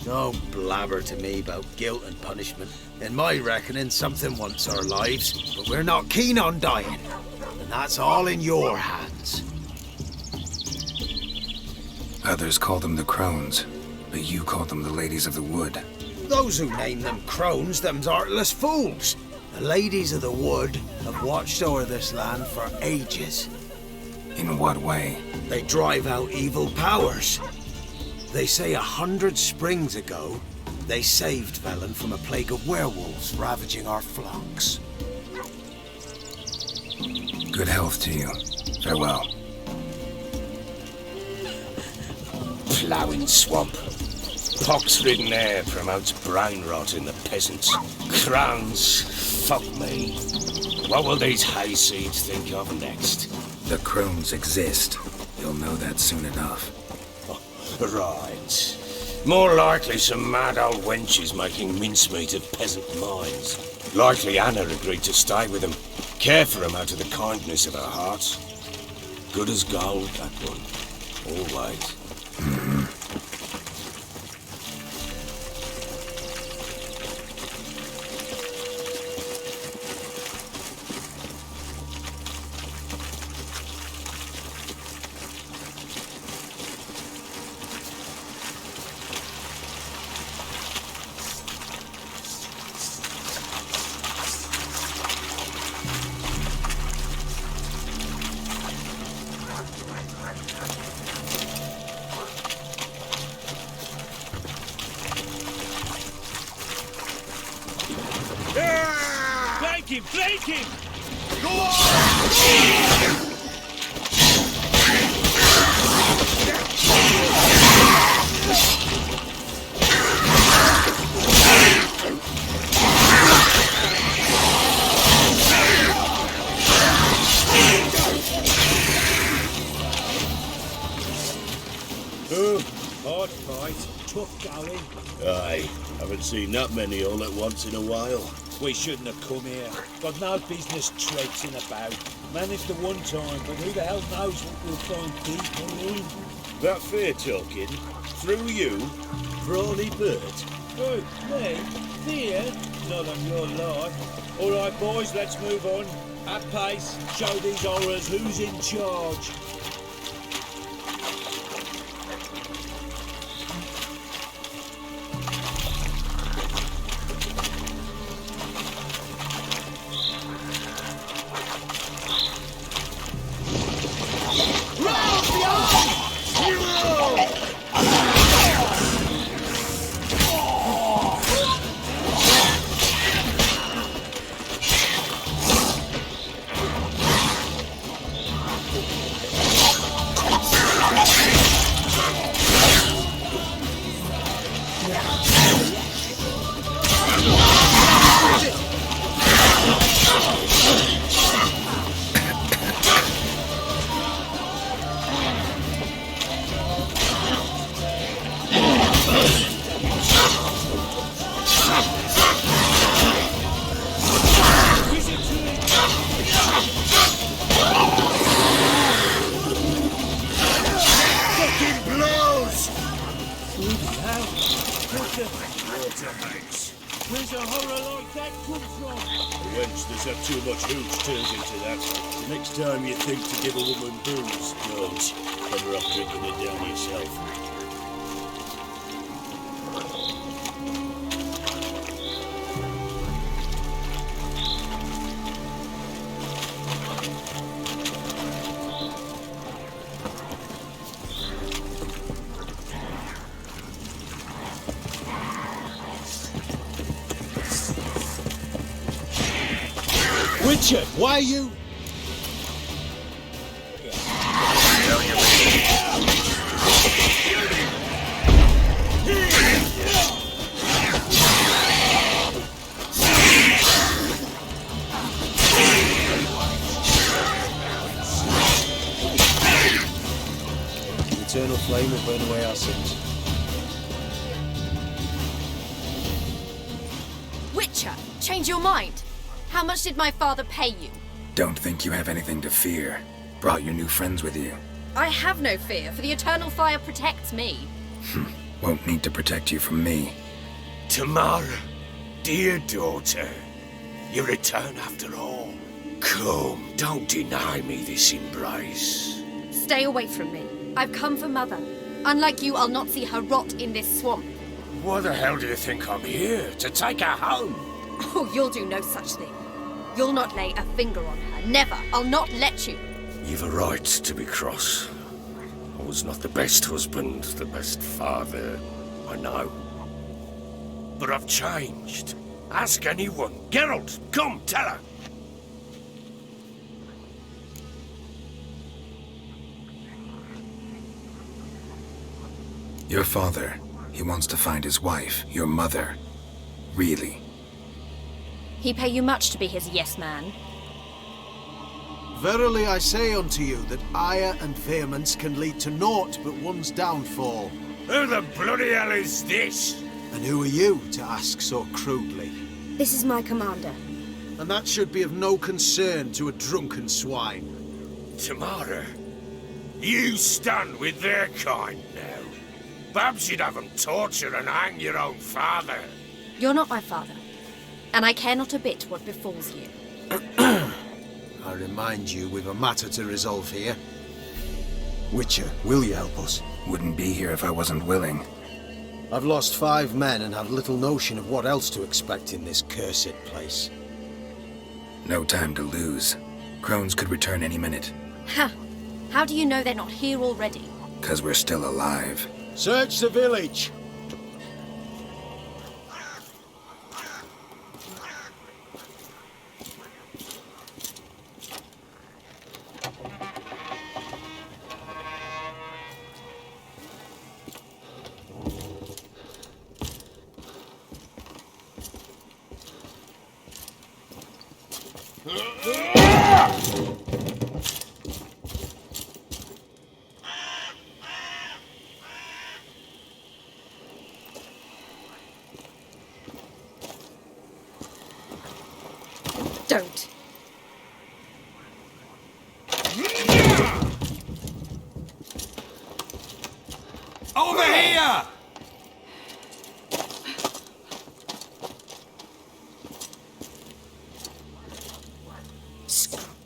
Don't blabber to me about guilt and punishment. In my reckoning, something wants our lives, but we're not keen on dying. And that's all in your hands. Others call them the Crones, but you call them the Ladies of the Wood. Those who name them crones, them's artless fools. The ladies of the wood have watched over this land for ages. In what way? They drive out evil powers. They say 100 springs ago, they saved Velen from a plague of werewolves ravaging our flocks. Good health to you. Farewell. Ploughing swamp. Pox-ridden air promotes brain rot in the peasants. Crowns, fuck me. What will these hayseeds think of next? The Crones exist. You'll know that soon enough. Right. More likely some mad old wenches making mincemeat of peasant minds. Likely Anna agreed to stay with them. Care for them out of the kindness of her heart. Good as gold, that one. Always. Flank him! Go on! Hard fight, tough going. Aye, haven't seen that many all at once in a while. We shouldn't have come here. Got no business traipsing about. Managed the one time, but who the hell knows what we'll find people in? That fair talking? Through you? Brawny bird? Oh, me? Fear? Not on your life. All right, boys, let's move on. At pace, show these horrors who's in charge. Water mates. Where's a horror like that come from? A wench that's had too much hooch turns into that. The next time you think to give a woman booze, don't. Better off drinking it down yourself. Witcher, why are you... The eternal flame will burn away our sins. Witcher, change your mind. How much did my father pay you? Don't think you have anything to fear. Brought your new friends with you. I have no fear, for the eternal fire protects me. Won't need to protect you from me. Tamara, dear daughter, you return after all. Come, don't deny me this embrace. Stay away from me. I've come for Mother. Unlike you, I'll not see her rot in this swamp. Why the hell do you think I'm here? To take her home? Oh, you'll do no such thing. You'll not lay a finger on her. Never. I'll not let you. You've a right to be cross. I was not the best husband, the best father, I know. But I've changed. Ask anyone. Geralt, come, tell her. Your father, he wants to find his wife, your mother. Really? He pay you much to be his yes man. Verily I say unto you that ire and vehemence can lead to naught but one's downfall. Who the bloody hell is this? And who are you to ask so crudely? This is my commander. And that should be of no concern to a drunken swine. Tamara, you stand with their kind now. Perhaps you'd have them torture and hang your own father. You're not my father, and I care not a bit what befalls you. I remind you we've a matter to resolve here. Witcher, will you help us? Wouldn't be here if I wasn't willing. I've lost 5 men and have little notion of what else to expect in this cursed place. No time to lose. Crones could return any minute. Ha! How do you know they're not here already? 'Cause we're still alive. Search the village! Don't. Over here!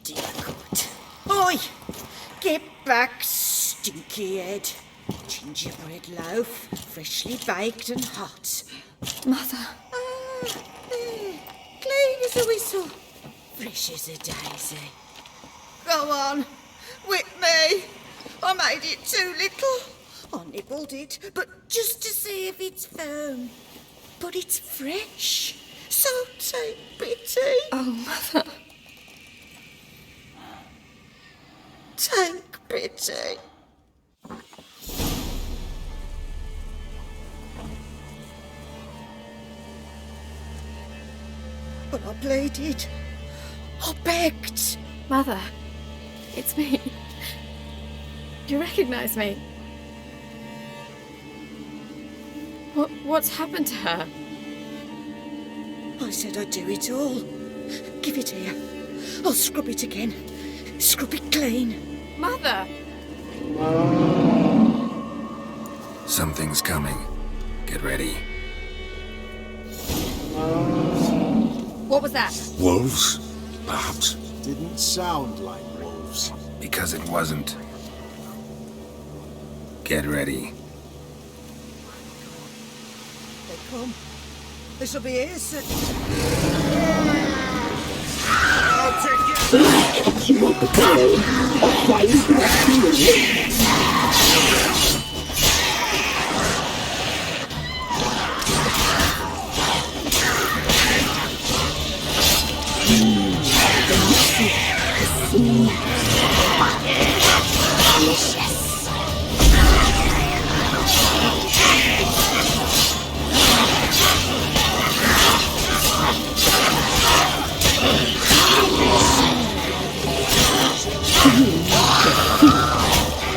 Dear God. Oi! Get back, stinky head. Gingerbread loaf, freshly baked and hot. Mother. There. Clean as a whistle. Fresh as a daisy. Go on. Whip me. I made it too little. I nibbled it, but just to see if it's firm. But it's fresh. So take pity. Oh, Mother. Take pity. But I pleaded. I begged. Mother, it's me. Do you recognize me? What's happened to her? I said I'd do it all. Give it here. I'll scrub it again. Scrub it clean. Mother! Something's coming. Get ready. What was that? Wolves, perhaps? Didn't sound like wolves. Because it wasn't. Get ready. They come. They shall be here soon. Catch you up, boy. Why is that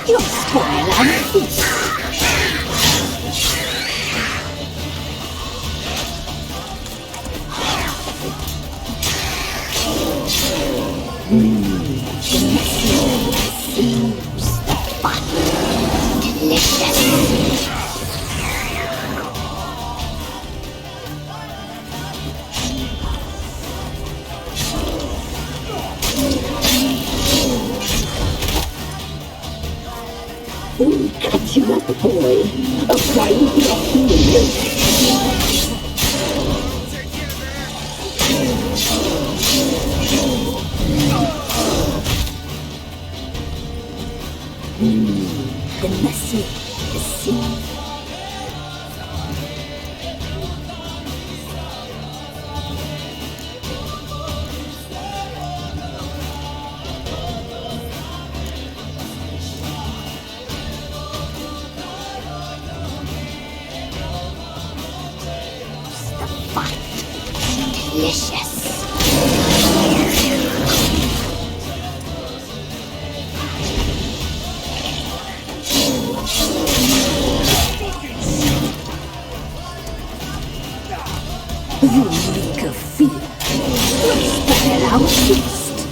You'll spoil our feast. We'll catch you up, boy. A fine blossom will The mercy, the sea. Delicious. You make a fear. You'll spoil our feast.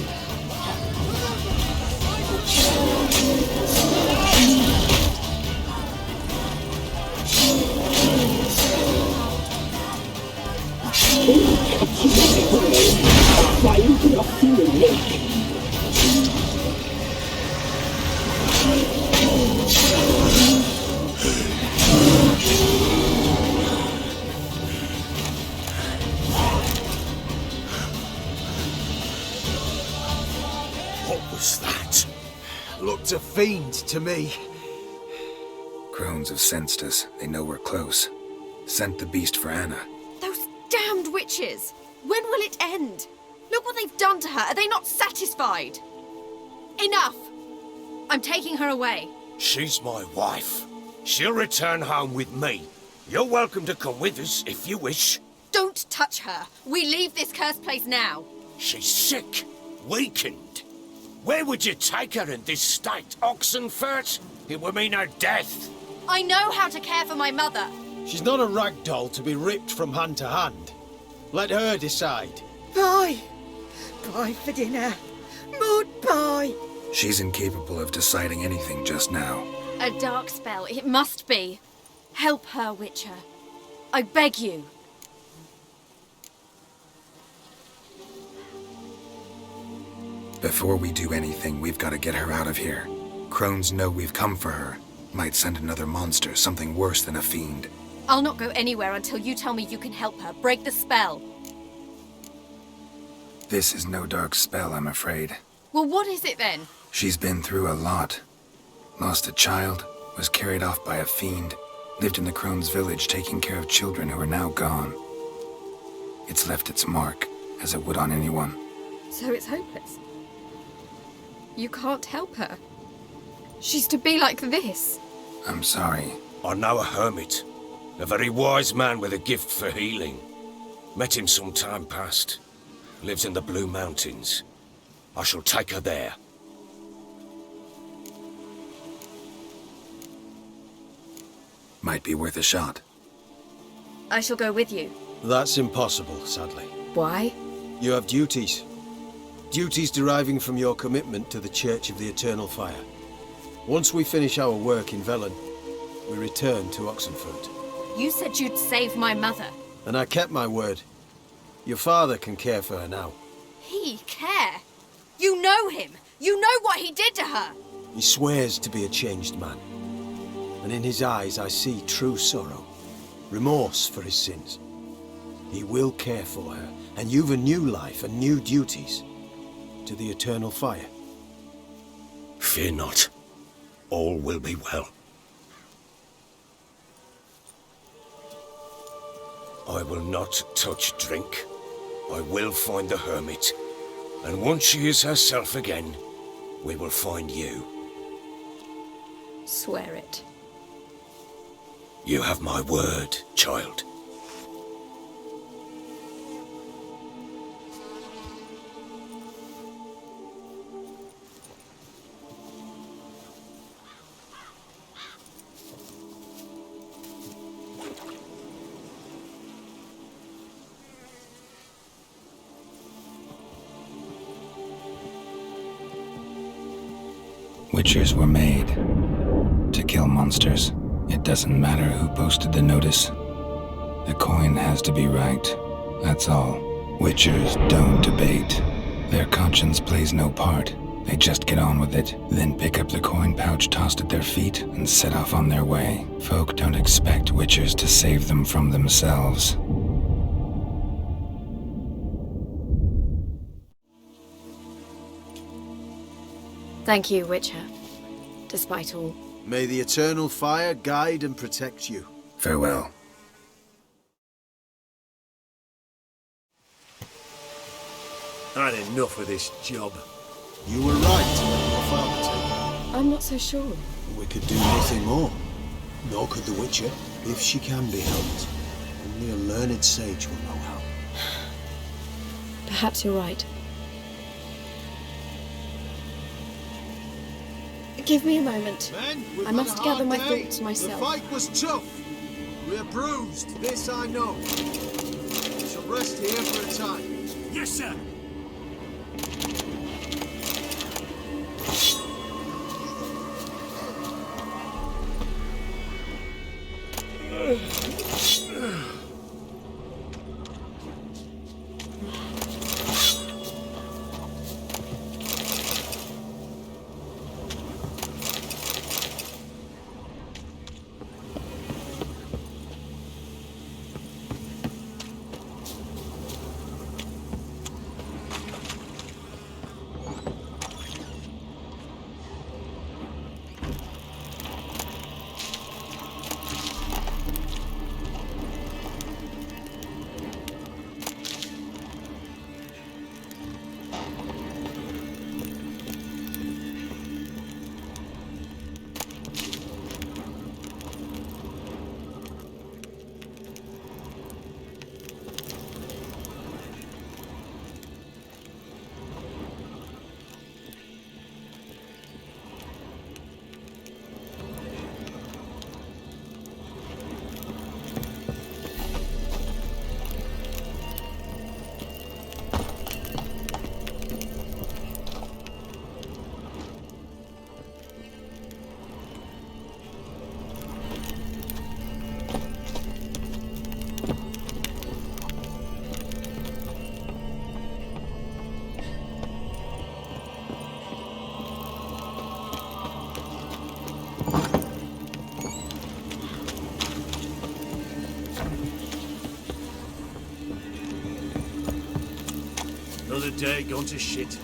What was that? Looked a fiend to me. Crones have sensed us. They know we're close. Sent the beast for Anna. Those damned witches! When will it end? Look what they've done to her. Are they not satisfied? Enough! I'm taking her away. She's my wife. She'll return home with me. You're welcome to come with us if you wish. Don't touch her. We leave this cursed place now. She's sick, weakened. Where would you take her in this state? Oxenfurt? It would mean her death. I know how to care for my mother. She's not a rag doll to be ripped from hand to hand. Let her decide. Bye. Bye for dinner. Mood bye. She's incapable of deciding anything just now. A dark spell, it must be. Help her, Witcher. I beg you. Before we do anything, we've got to get her out of here. Crones know we've come for her. Might send another monster, something worse than a fiend. I'll not go anywhere until you tell me you can help her. Break the spell. This is no dark spell, I'm afraid. Well, what is it then? She's been through a lot. Lost a child, was carried off by a fiend, lived in the Crone's village taking care of children who are now gone. It's left its mark, as it would on anyone. So it's hopeless. You can't help her. She's to be like this. I'm sorry. I know a hermit. A very wise man with a gift for healing. Met him some time past. Lives in the Blue Mountains. I shall take her there. Might be worth a shot. I shall go with you. That's impossible, sadly. Why? You have duties. Duties deriving from your commitment to the Church of the Eternal Fire. Once we finish our work in Velen, we return to Oxenfurt. You said you'd save my mother. And I kept my word. Your father can care for her now. He care? You know him. You know what he did to her. He swears to be a changed man. And in his eyes I see true sorrow. Remorse for his sins. He will care for her, and you've a new life and new duties. To the eternal fire. Fear not. All will be well. I will not touch drink. I will find the hermit. And once she is herself again, we will find you. Swear it. You have my word, child. Witchers were made to kill monsters. It doesn't matter who posted the notice. The coin has to be right. That's all. Witchers don't debate. Their conscience plays no part. They just get on with it, then pick up the coin pouch tossed at their feet and set off on their way. Folk don't expect witchers to save them from themselves. Thank you, Witcher. Despite all. May the eternal fire guide and protect you. Farewell. Had enough of this job. You were right to let your father take her. I'm not so sure. We could do nothing more. Nor could the Witcher, if she can be helped. Only a learned sage will know how. Perhaps you're right. Give me a moment. Men, I must gather my thoughts myself. The fight was tough. We're bruised, this I know. We shall rest here for a time. Yes, sir. Another day gone to shit.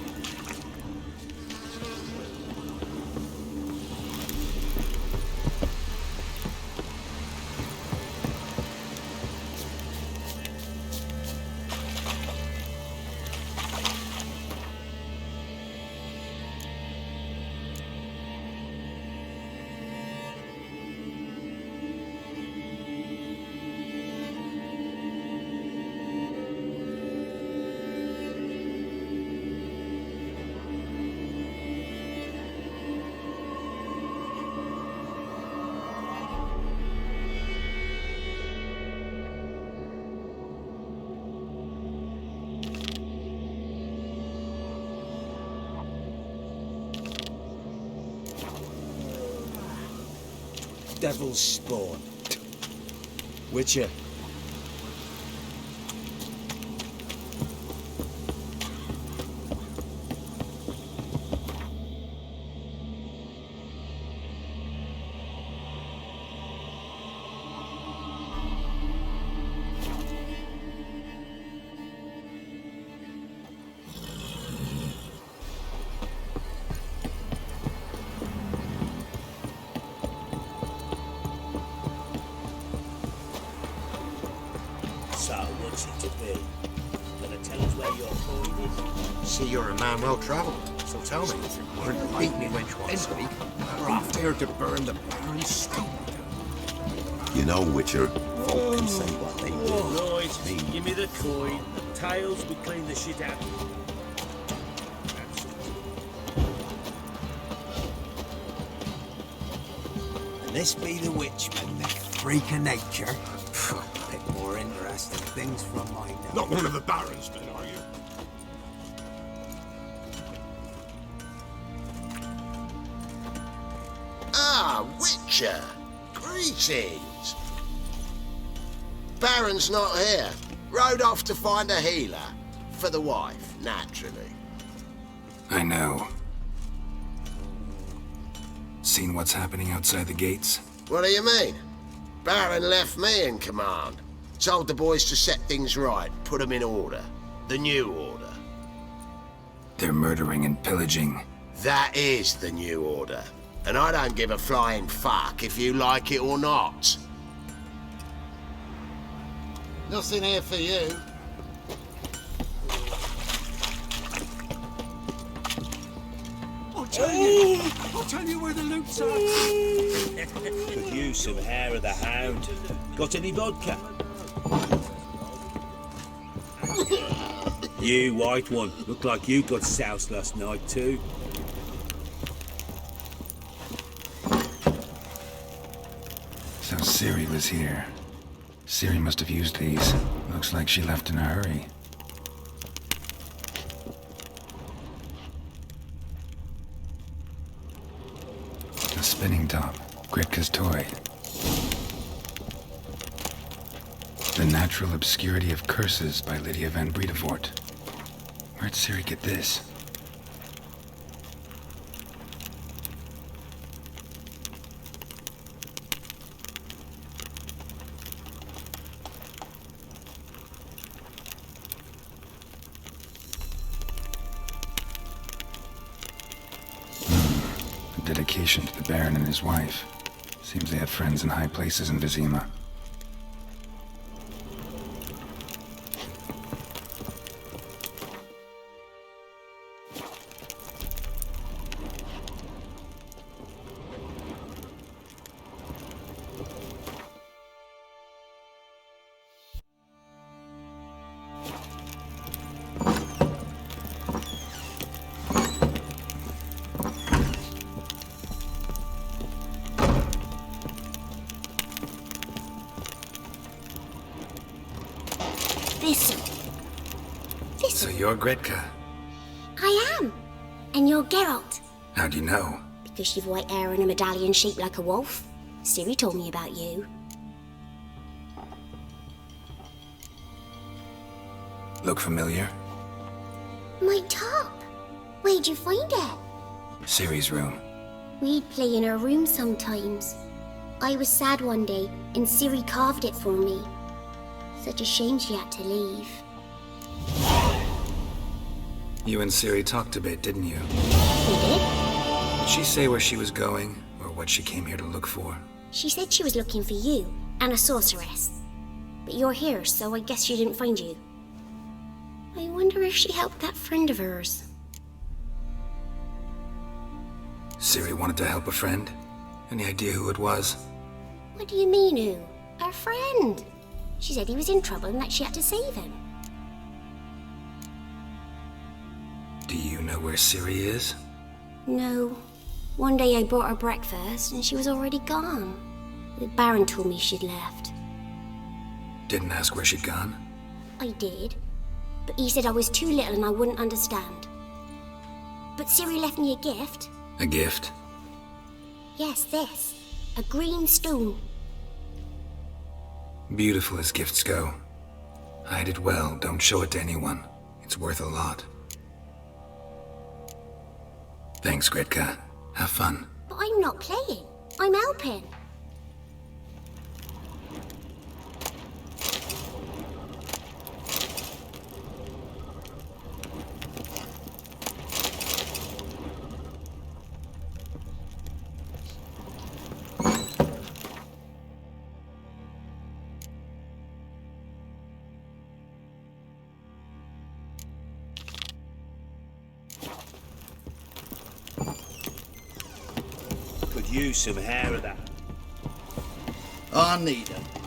Devil's spawn. Witcher. So, what's it to be? Gonna tell us where your coin is? See, you're a man well travelled, so tell me. You're to beat me wench once a week. I've dared to burn the Baron's stable. You know, Witcher, folk can say what they will. Right, give me the coin. Tails, we clean the shit out. And this be the witchman, the freak of nature. Bit more interesting things from my nose. Not one of the Barons, then, are you? Ah, Witcher! Greetings! Baron's not here. Rode off to find a healer. For the wife, naturally. I know. Seen what's happening outside the gates? What do you mean? Baron left me in command. Told the boys to set things right, put them in order. The new order. They're murdering and pillaging. That is the new order. And I don't give a flying fuck if you like it or not. Nothing here for you. I'll tell you where the loot's at. Could use some hair of the hound. Got any vodka? You, white one. Look like you got soused last night too. So Ciri was here. Ciri must have used these. Looks like she left in a hurry. A spinning top. Gritka's toy. The Natural Obscurity of Curses by Lydia van Bredevoort. Where'd Ciri get this? A dedication to the Baron and his wife. Seems they had friends in high places in Vizima. So you're Gretka. I am. And you're Geralt. How'd you know? Because you've white hair and a medallion shaped like a wolf. Ciri told me about you. Look familiar? My top. Where'd you find it? Ciri's room. We'd play in her room sometimes. I was sad one day, and Ciri carved it for me. Such a shame she had to leave. You and Ciri talked a bit, didn't you? We did? Did she say where she was going, or what she came here to look for? She said she was looking for you, and a sorceress. But you're here, so I guess she didn't find you. I wonder if she helped that friend of hers. Ciri wanted to help a friend? Any idea who it was? What do you mean, who? Our friend. She said he was in trouble and that she had to save him. Do you know where Ciri is? No. One day I brought her breakfast and she was already gone. The Baron told me she'd left. Didn't ask where she'd gone? I did. But he said I was too little and I wouldn't understand. But Ciri left me a gift. A gift? Yes, this. A green stone. Beautiful as gifts go. Hide it well, don't show it to anyone. It's worth a lot. Thanks, Gretka. Have fun. But I'm not playing. I'm helping. you some hair of that. I need it.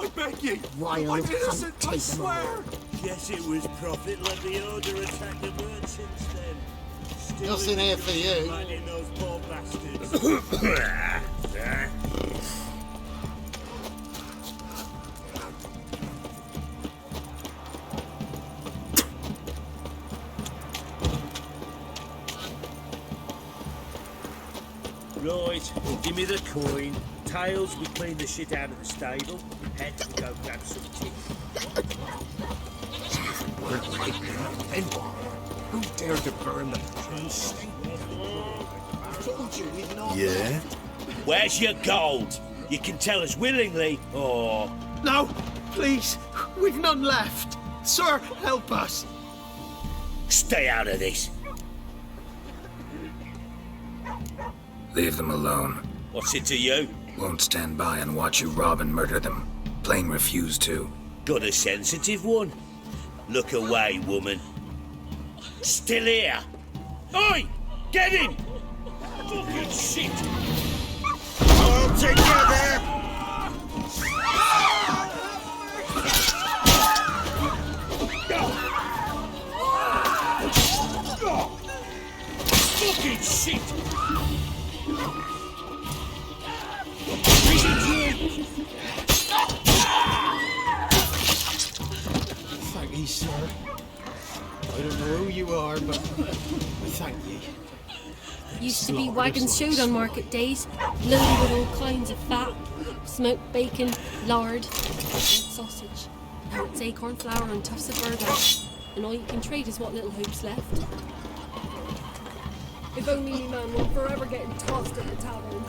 I beg you! Wild I'm innocent, hunt, I take them all. swear! Guess it was Prophet let the order attack the merchants then. Still Nothing here for you. Finding those poor bastards. Right, give me the coin. Tails, we clean the shit out of the stable. Heads, we go grab some tea. Who dared to burn the prince? Told you we'd not. Yeah? Where's your gold? You can tell us willingly, or... No, please, we've none left. Sir, help us. Stay out of this. Leave them alone. What's it to you? Won't stand by and watch you rob and murder them. Plain refuse to. Got a sensitive one? Look away, woman. Still here? Oi! Get him! Fucking shit! All together! Fucking shit! Thank ye, sir. I don't know who you are, but thank ye. Used to be wagons showed on market days, loaded with all kinds of fat, smoked bacon, lard, and sausage. Now it's acorn flour and tufts of burdock, and all you can trade is what little hope's left. If only me man weren't forever getting tossed at the tavern.